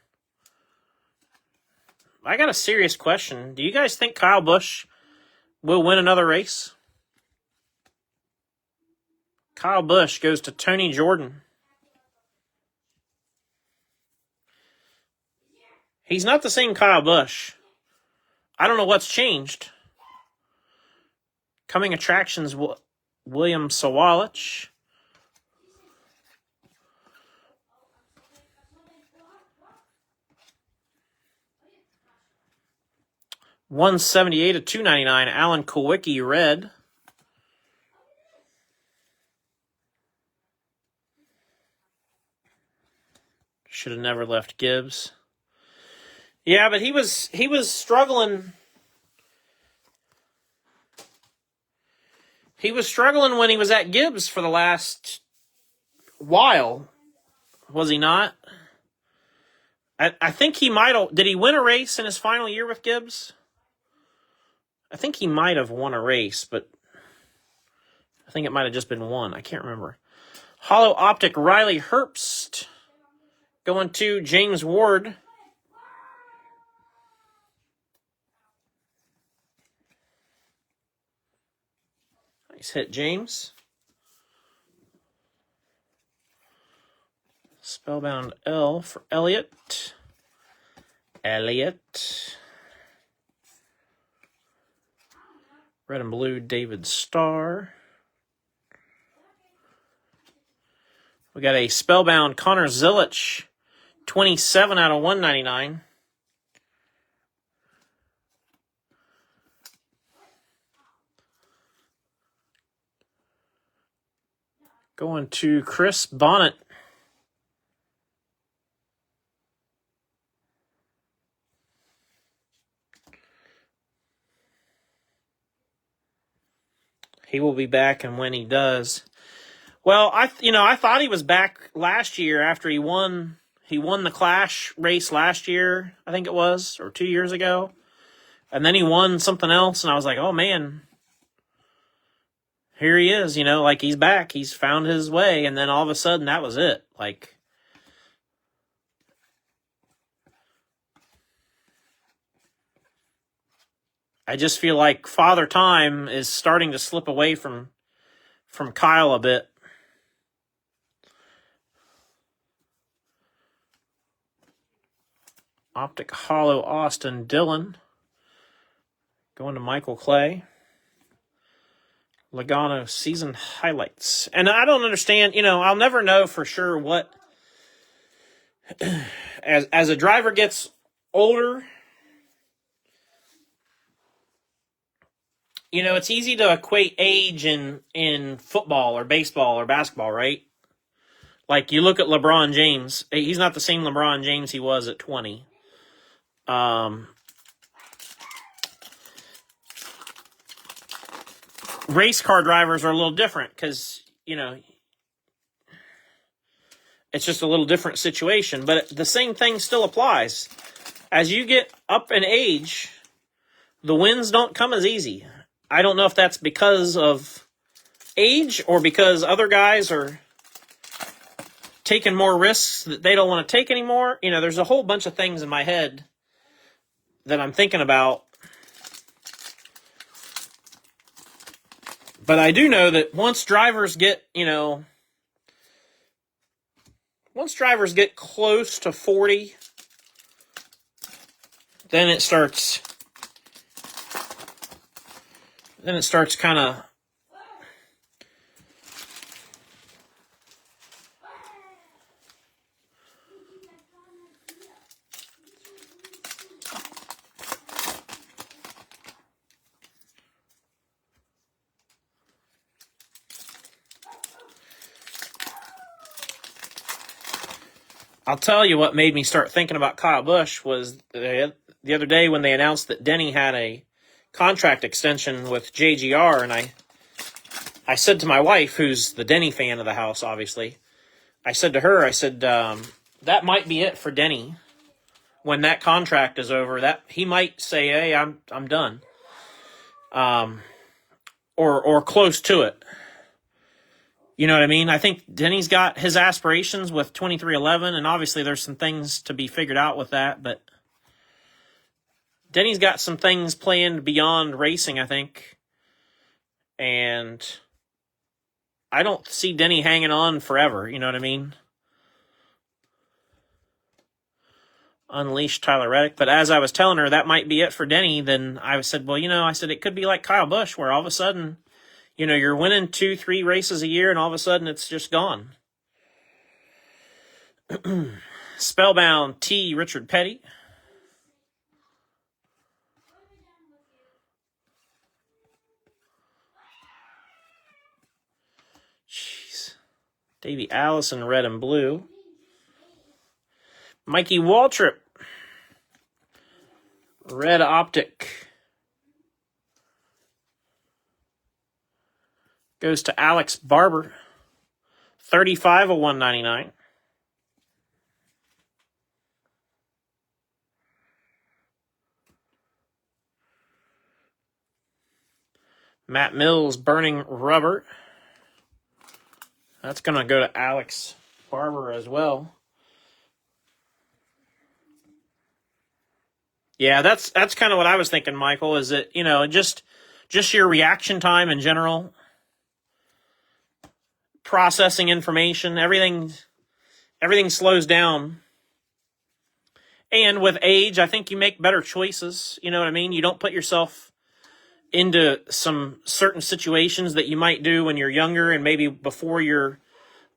I got a serious question. Do you guys think Kyle Busch will win another race? Kyle Busch goes to Tony Jordan. He's not the same Kyle Busch. I don't know what's changed. Coming attractions, William Sawalich. $178 of $299. Alan Kulwicki, red. Should have never left Gibbs. Yeah, but he was struggling. He was struggling when he was at Gibbs for the last while, was he not? I think he might have. Did he win a race in his final year with Gibbs? I think he might have won a race, but I think it might have just been one. I can't remember. Hollow Optic, Riley Herbst. Going to James Ward. Nice hit, James. Spellbound L for Elliott. Red and blue, David Starr. We got a spellbound Connor Zilich, 27 out of 199. Going to Chris Bonnet. He will be back, and when he does, well, I thought he was back last year after he won the Clash race last year, I think it was, or 2 years ago. And then he won something else, and I was like, oh man, here he is, like he's back. He's found his way, and then all of a sudden that was it. Like, I just feel like Father Time is starting to slip away from Kyle a bit. Optic Hollow Austin Dillon. Going to Michael Clay. Logano season highlights. And I don't understand, I'll never know for sure what, as a driver gets older, it's easy to equate age in football or baseball or basketball, right? Like, you look at LeBron James. He's not the same LeBron James he was at 20. Race car drivers are a little different because, it's just a little different situation. But the same thing still applies. As you get up in age, the wins don't come as easy. I don't know if that's because of age or because other guys are taking more risks that they don't want to take anymore. There's a whole bunch of things in my head that I'm thinking about. But I do know that once drivers get close to 40, then it starts kind of I'll tell you what made me start thinking about Kyle Busch was the other day when they announced that Denny had a contract extension with JGR, and I said to my wife, who's the Denny fan of the house, obviously, I said to her, that might be it for Denny when that contract is over. That he might say, hey, I'm done, or close to it. You know what I mean? I think Denny's got his aspirations with 2311, and obviously there's some things to be figured out with that, but Denny's got some things planned beyond racing, I think. And I don't see Denny hanging on forever, you know what I mean? Unleash Tyler Reddick. But as I was telling her that might be it for Denny, then I said, well, it could be like Kyle Busch, where all of a sudden, you're winning 2-3 races a year, and all of a sudden it's just gone. Spellbound T. Richard Petty. Jeez. Davey Allison, red and blue. Mikey Waltrip. Red optic. Goes to Alex Barber. 35 of 199. Matt Mills, burning rubber. That's going to go to Alex Barber as well. Yeah, that's kind of what I was thinking, Michael, is that, just your reaction time in general, processing information, everything slows down. And with age, I think you make better choices, you know what I mean? You don't put yourself into some certain situations that you might do when you're younger and maybe before you're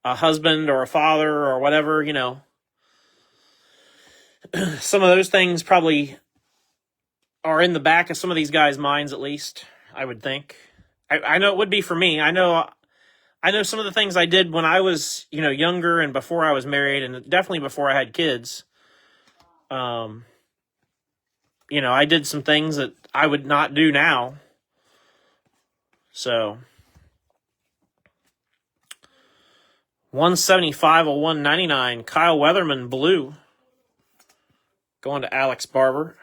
a husband or a father or whatever, Some of those things probably are in the back of some of these guys' minds, at least, I would think. I know it would be for me. I know some of the things I did when I was, younger and before I was married, and definitely before I had kids. I did some things that I would not do now. So, 175 of 199. Kyle Weatherman, blue. Going to Alex Barber.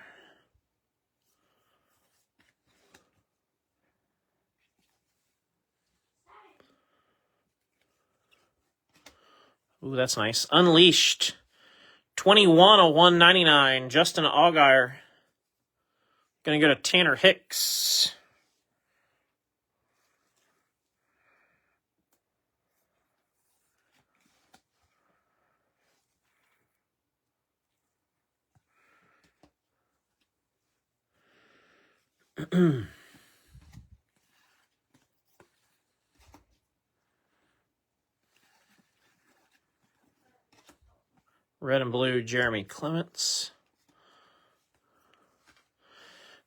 Ooh, that's nice. Unleashed. 21 of 199. Justin Allgaier. Going to go to Tanner Hicks. Red and blue, Jeremy Clements.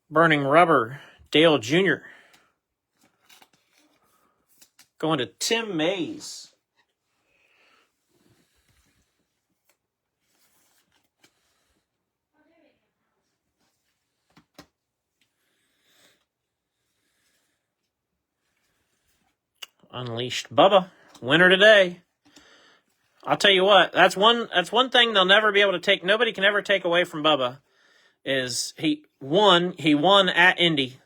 Burning rubber, Dale Jr. Going to Tim Mays. Unleashed Bubba, winner today. I'll tell you what, that's one thing they'll never be able to take. Nobody can ever take away from Bubba. Is he won at Indy.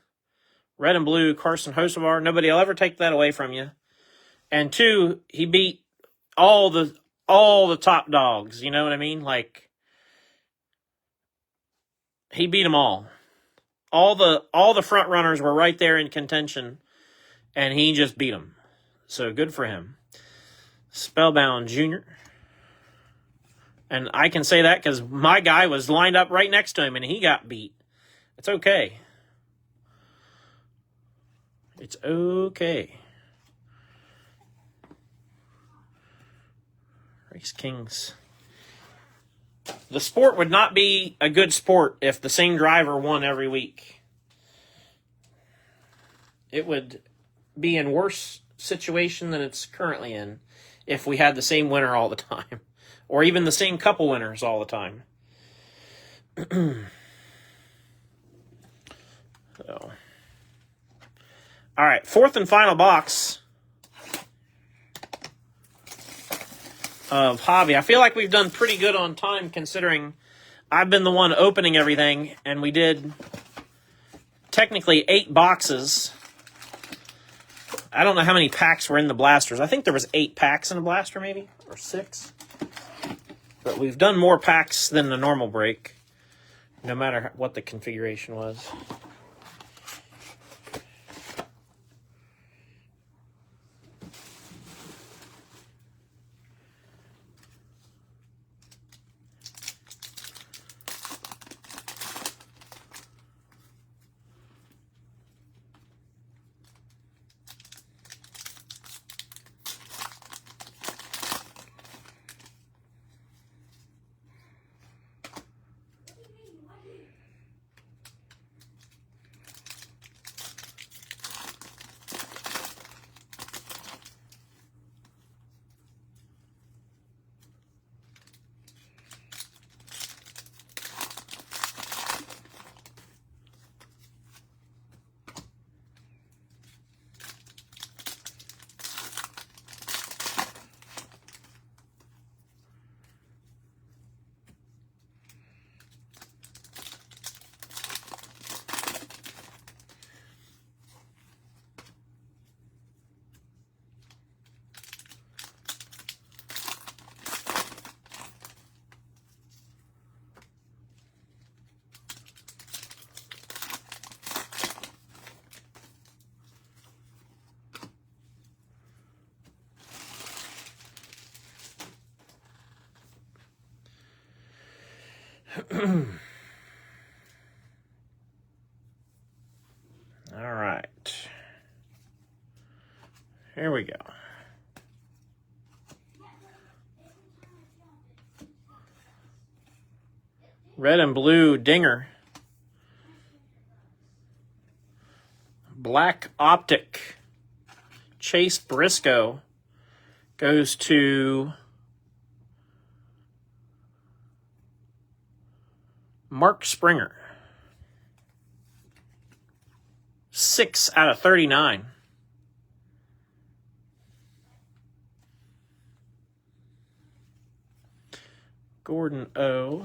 Red and blue, Carson Hocevar. Nobody will ever take that away from you. And two, he beat all the top dogs. You know what I mean? Like, he beat them all. All the front runners were right there in contention, and he just beat them. So good for him. Spellbound Jr. And I can say that because my guy was lined up right next to him, and he got beat. It's okay. It's okay. Race Kings. The sport would not be a good sport if the same driver won every week. It would be in worse situation than it's currently in if we had the same winner all the time, or even the same couple winners all the time. So, all right, fourth and final box of hobby. I feel like we've done pretty good on time considering I've been the one opening everything, and we did technically 8 boxes. I don't know how many packs were in the blasters. I think there was 8 packs in a blaster, maybe, or 6. But we've done more packs than the normal break, no matter what the configuration was. All right. Here we go. Red and blue Dinger. Black Optic. Chase Briscoe goes to Mark Springer. 6 out of 39. Gordon O.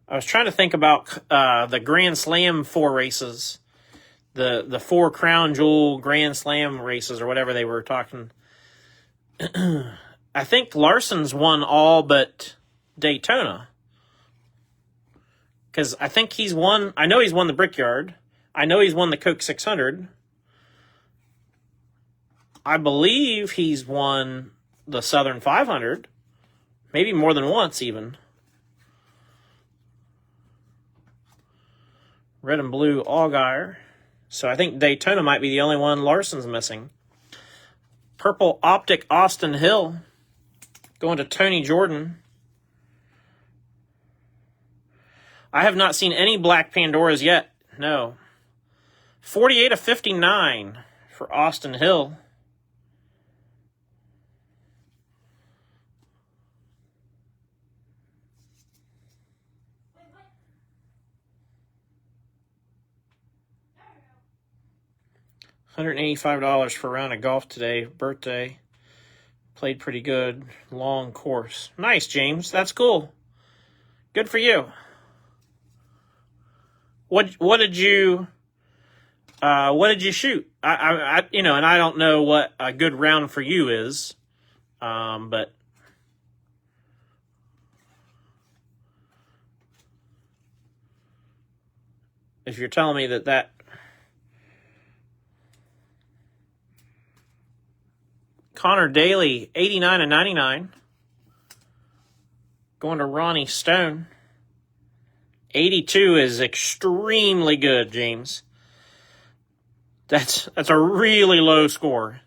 I was trying to think about the Grand Slam 4 races. The 4 Crown Jewel Grand Slam races, or whatever they were talking. I think Larson's won all but Daytona. Because I think he's won... I know he's won the Brickyard. I know he's won the Coke 600. I believe he's won the Southern 500. Maybe more than once, even. Red and blue Allgaier. So I think Daytona might be the only one Larson's missing. Purple Optic Austin Hill. Going to Tony Jordan. I have not seen any black Pandoras yet. No. 48 of 59 for Austin Hill. $185 for a round of golf today. Birthday. Played pretty good. Long course. Nice, James. That's cool. Good for you. What did you shoot? I and I don't know what a good round for you is, but if you're telling me that Connor Daly, 89 and 99, going to Ronnie Stone. 82 is extremely good, James. That's a really low score.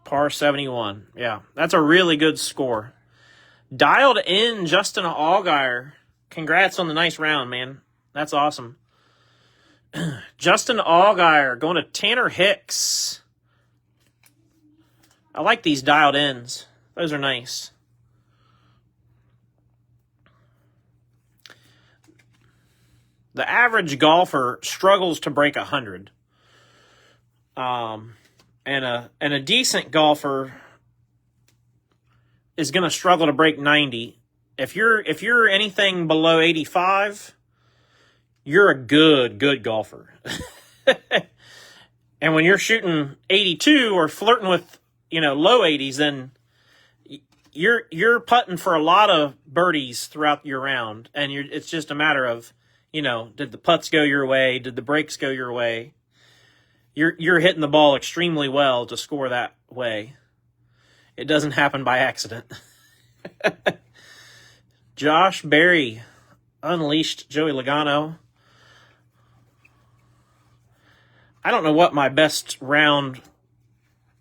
Par 71. Yeah, that's a really good score. Dialed in Justin Allgaier. Congrats on the nice round, man. That's awesome. Justin Allgaier going to Tanner Hicks. I like these dialed ins. Those are nice. The average golfer struggles to break 100. And a decent golfer is going to struggle to break 90. If you're anything below 85, you're a good golfer. And when you're shooting 82 or flirting with, low 80s, then you're putting for a lot of birdies throughout your round, and it's just a matter of, did the putts go your way? Did the breaks go your way? You're hitting the ball extremely well to score that way. It doesn't happen by accident. Josh Berry unleashed Joey Logano. I don't know what my best round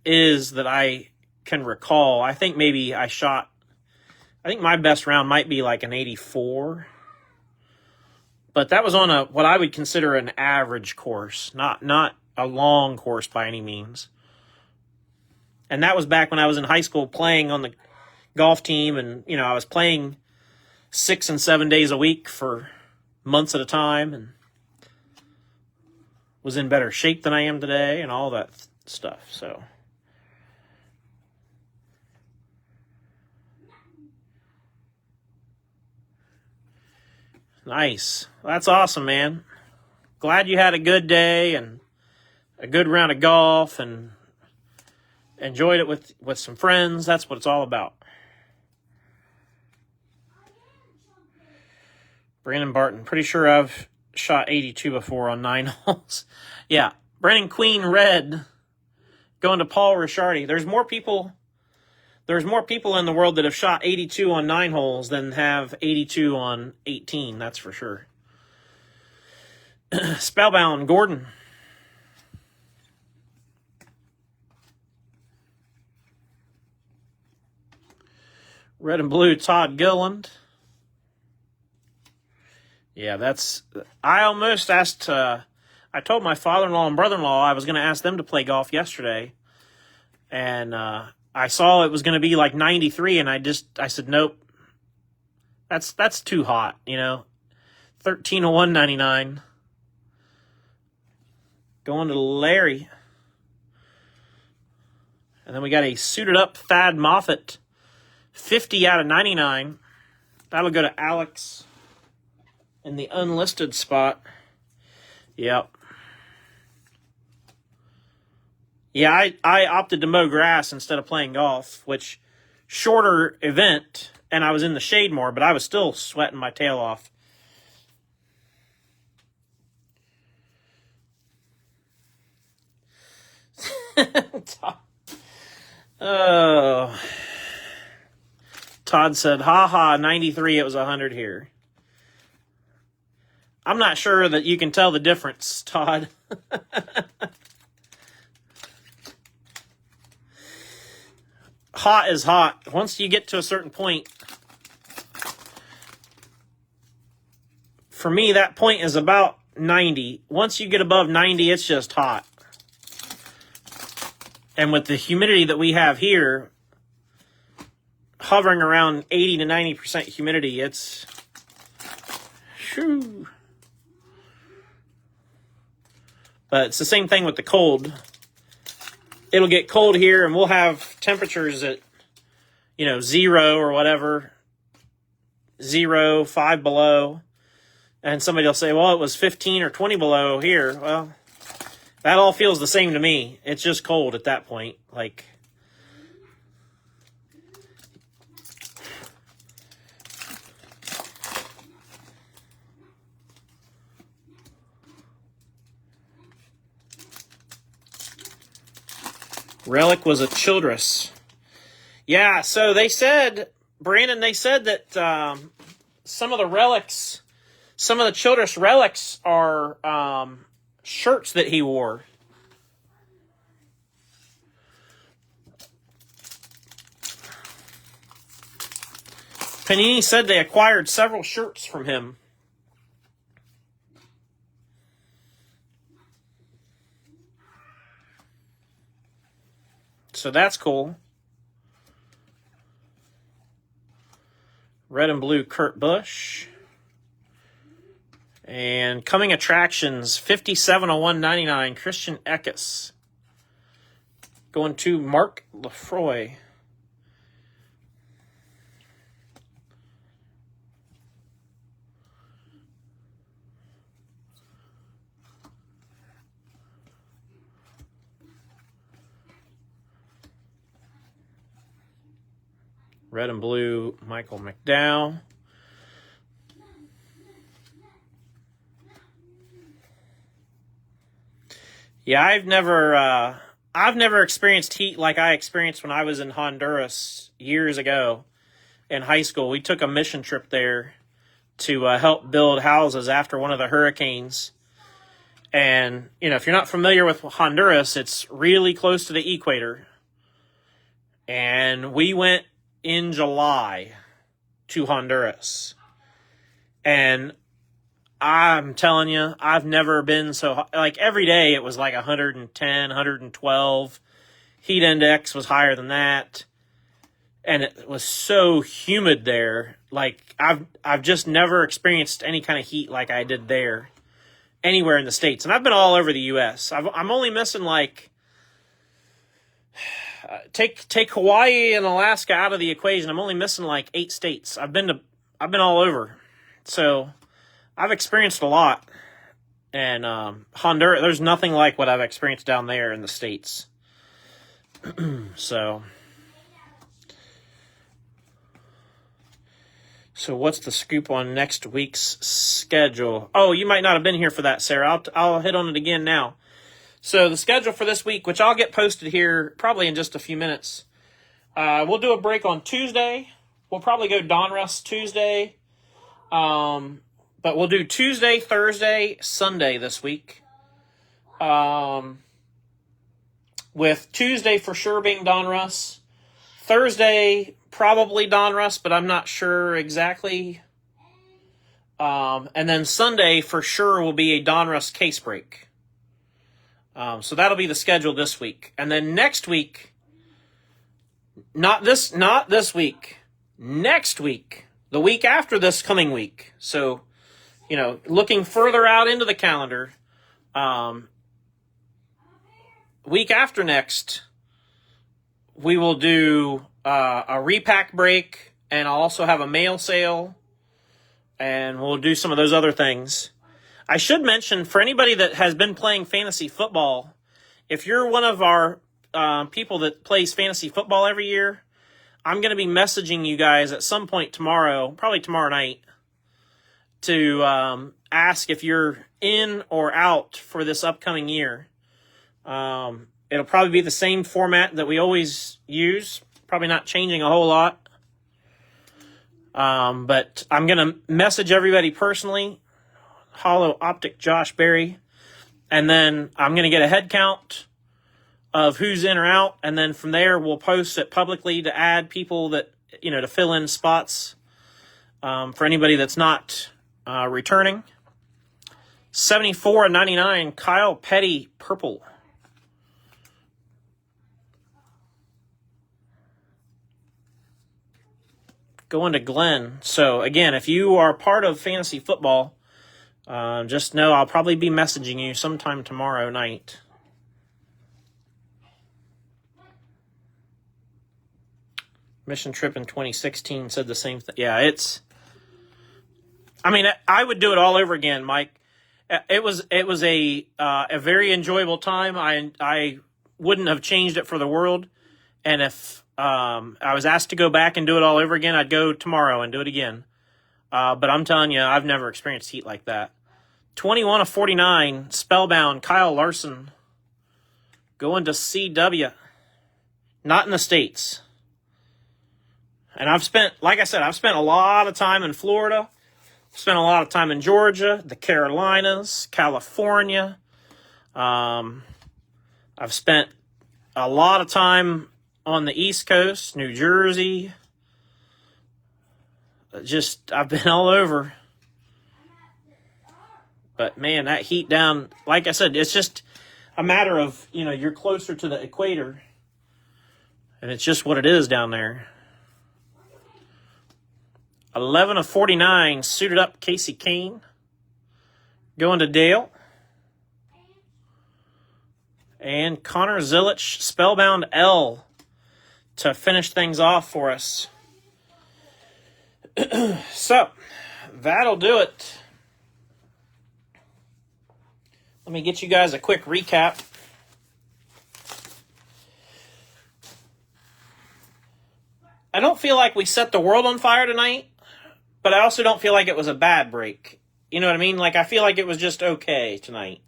is that I can recall. I think maybe I think my best round might be like an 84. But that was on what I would consider an average course, not a long course by any means. And that was back when I was in high school playing on the golf team, and I was playing 6 and 7 days a week for months at a time, and was in better shape than I am today and all that stuff. So nice. That's awesome, man. Glad you had a good day and a good round of golf and enjoyed it with some friends. That's what it's all about. Brandon Barton. Pretty sure I've shot 82 before on 9 holes. Yeah. Brennan Queen Red going to Paul Ricciardi. There's more people in the world that have shot 82 on 9 holes than have 82 on 18. That's for sure. Spellbound Gordon. Red and blue Todd Gilliland. Yeah, I almost asked, I told my father-in-law and brother-in-law I was going to ask them to play golf yesterday. And I saw it was going to be like 93, and I said, nope. That's too hot, 13 to 199. Going to Larry. And then we got a suited up Thad Moffitt, 50 out of 99. That'll go to Alex in the unlisted spot. Yep. Yeah, I opted to mow grass instead of playing golf, which shorter event, and I was in the shade more, but I was still sweating my tail off. Oh. Todd said, haha, 93, it was 100 here. I'm not sure that you can tell the difference, Todd. Hot is hot. Once you get to a certain point, for me, that point is about 90. Once you get above 90, it's just hot. And with the humidity that we have here, hovering around 80 to 90% humidity, it's... Shoo. But it's the same thing with the cold. It'll get cold here, and we'll have temperatures at, 0 or whatever. 0, 5 below. And somebody will say, well, it was 15 or 20 below here. Well, that all feels the same to me. It's just cold at that point. Like, Relic was a Childress. Yeah, so they said, Brandon, they said that some of the relics, some of the Childress relics are shirts that he wore. Panini said they acquired several shirts from him. So that's cool. Red and blue Kurt Busch. And coming attractions, 57/199, Christian Eckes. Going to Mark Lefroy. Red and blue, Michael McDowell. Yeah, I've never experienced heat like I experienced when I was in Honduras years ago in high school. We took a mission trip there to help build houses after one of the hurricanes. And, if you're not familiar with Honduras, it's really close to the equator. And we went in July to Honduras. And I'm telling you, I've never been so hot. Like, every day it was like 110, 112. Heat index was higher than that. And it was so humid there. Like, I've just never experienced any kind of heat like I did there anywhere in the States. And I've been all over the U.S. I'm only missing, like, take Hawaii and Alaska out of the equation. I'm only missing like 8 states. I've been all over. So I've experienced a lot. And Honduras, there's nothing like what I've experienced down there in the States. So what's the scoop on next week's schedule? Oh, you might not have been here for that, Sarah. I'll hit on it again now. So the schedule for this week, which I'll get posted here probably in just a few minutes. We'll do a break on Tuesday. We'll probably go Donruss Tuesday. But we'll do Tuesday, Thursday, Sunday this week. With Tuesday for sure being Donruss. Thursday, probably Donruss, but I'm not sure exactly. And then Sunday for sure will be a Donruss case break. So that'll be the schedule this week. And then next week, not this week, next week, the week after this coming week. So, looking further out into the calendar, week after next, we will do a repack break, and I'll also have a mail sale, and we'll do some of those other things. I should mention, for anybody that has been playing fantasy football, if you're one of our people that plays fantasy football every year, I'm going to be messaging you guys at some point tomorrow, probably tomorrow night, to ask if you're in or out for this upcoming year. It'll probably be the same format that we always use, probably not changing a whole lot. But I'm going to message everybody personally, Hollow Optic Josh Berry, and then I'm going to get a head count of who's in or out, and then from there we'll post it publicly to add people that, to fill in spots for anybody that's not returning. 74/99, Kyle Petty, purple. Going to Glenn. So again, if you are part of fantasy football, just know I'll probably be messaging you sometime tomorrow night. Mission Trip in 2016 said the same thing. Yeah, I would do it all over again, Mike. It was a very enjoyable time. I wouldn't have changed it for the world. And if I was asked to go back and do it all over again, I'd go tomorrow and do it again. But I'm telling you, I've never experienced heat like that. 21/49, Spellbound, Kyle Larson. Going to CW. Not in the States. And I've spent a lot of time in Florida. Spent a lot of time in Georgia, the Carolinas, California. I've spent a lot of time on the East Coast, New Jersey. I've been all over. But man, that heat down, like I said, it's just a matter of, you're closer to the equator. And it's just what it is down there. 11/49, suited up Casey Kane. Going to Dale. And Connor Zilich, Spellbound L, to finish things off for us. So, that'll do it. Let me get you guys a quick recap. I don't feel like we set the world on fire tonight, but I also don't feel like it was a bad break. You know what I mean? Like, I feel like it was just okay tonight.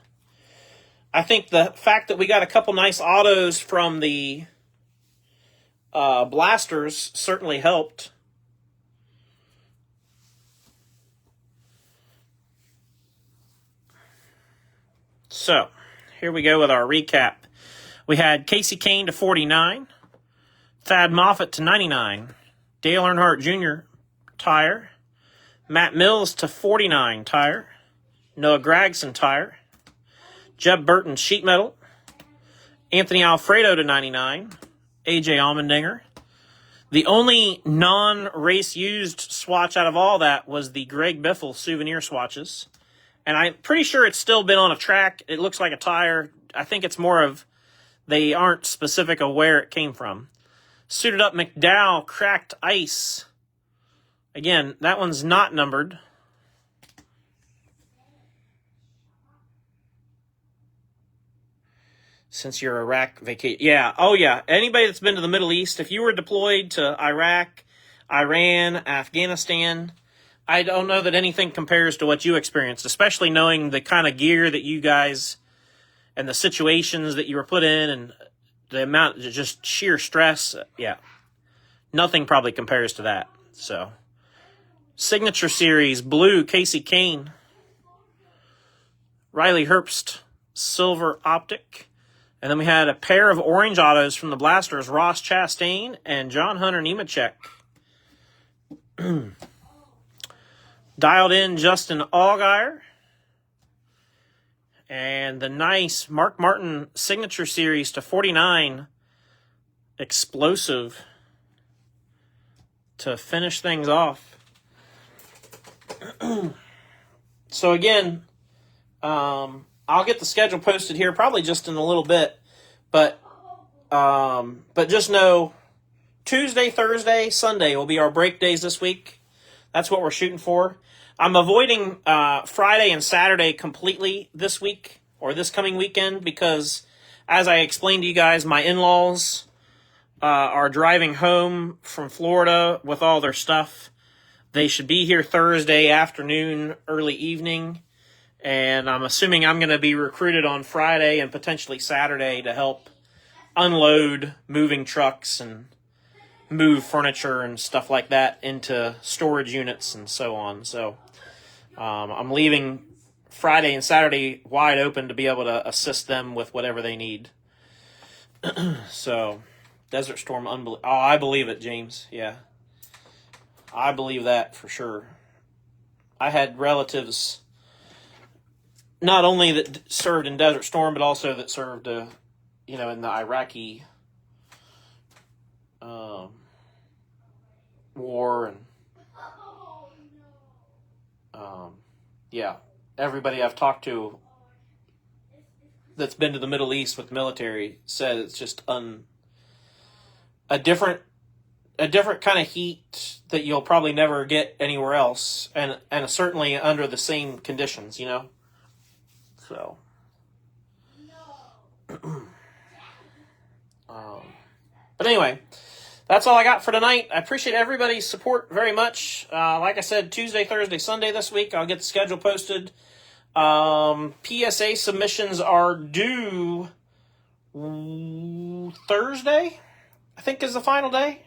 I think the fact that we got a couple nice autos from the blasters certainly helped. So, here we go with our recap. We had Casey Kane to 49, Thad Moffitt to 99, Dale Earnhardt Jr. tire, Matt Mills to 49 tire, Noah Gragson tire, Jeb Burton sheet metal, Anthony Alfredo to 99, AJ Allmendinger. The only non-race used swatch out of all that was the Greg Biffle souvenir swatches. And I'm pretty sure it's still been on a track. It looks like a tire. I think it's more of they aren't specific of where it came from. Suited up McDowell, cracked ice. Again, that one's not numbered. Since your Iraq vacation. Yeah, oh yeah. Anybody that's been to the Middle East, if you were deployed to Iraq, Iran, Afghanistan, I don't know that anything compares to what you experienced, especially knowing the kind of gear that you guys and the situations that you were put in and the amount of just sheer stress. Yeah, nothing probably compares to that. So, Signature Series, blue, Casey Kane. Riley Herbst, silver optic. And then we had a pair of orange autos from the blasters, Ross Chastain and John Hunter Nemechek. Dialed in Justin Allgaier. And the nice Mark Martin Signature Series to 49. Explosive. To finish things off. So again, I'll get the schedule posted here probably just in a little bit. But just know Tuesday, Thursday, Sunday will be our break days this week. That's what we're shooting for. I'm avoiding Friday and Saturday completely this week or this coming weekend because, as I explained to you guys, my in-laws are driving home from Florida with all their stuff. They should be here Thursday afternoon, early evening, and I'm assuming I'm going to be recruited on Friday and potentially Saturday to help unload moving trucks and move furniture and stuff like that into storage units and so on. So I'm leaving Friday and Saturday wide open to be able to assist them with whatever they need. So, Desert Storm, I believe it, James. Yeah. I believe that for sure. I had relatives not only that served in Desert Storm, but also that served, in the Iraqi war. And everybody I've talked to that's been to the Middle East with the military said it's just a different kind of heat that you'll probably never get anywhere else, and certainly under the same conditions, So, but anyway, that's all I got for tonight. I appreciate everybody's support very much. Like I said, Tuesday, Thursday, Sunday this week, I'll get the schedule posted. PSA submissions are due Thursday, I think is the final day.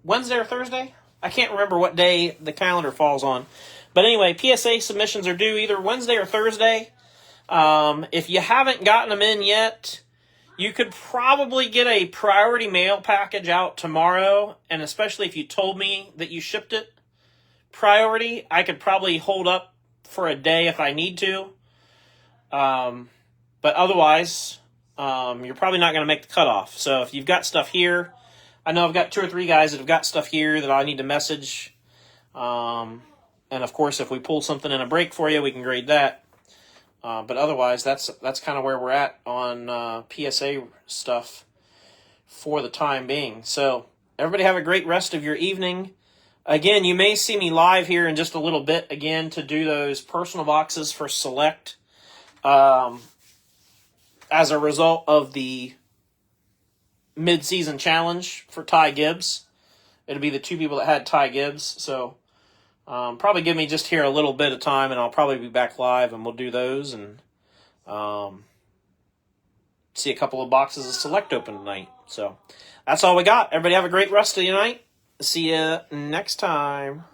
Wednesday or Thursday? I can't remember what day the calendar falls on. But anyway, PSA submissions are due either Wednesday or Thursday. If you haven't gotten them in yet, you could probably get a priority mail package out tomorrow. And especially if you told me that you shipped it priority, I could probably hold up for a day if I need to. But otherwise, you're probably not going to make the cutoff. So if you've got stuff here, I know I've got 2 or 3 guys that have got stuff here that I need to message. And of course, if we pull something in a break for you, we can grade that. But otherwise, that's kind of where we're at on PSA stuff for the time being. So everybody have a great rest of your evening. Again, you may see me live here in just a little bit again to do those personal boxes for Select as a result of the mid-season challenge for Ty Gibbs. It'll be the 2 people that had Ty Gibbs. So probably give me just here a little bit of time, and I'll probably be back live, and we'll do those and see a couple of boxes of Select open tonight. So that's all we got. Everybody have a great rest of your night. See you next time.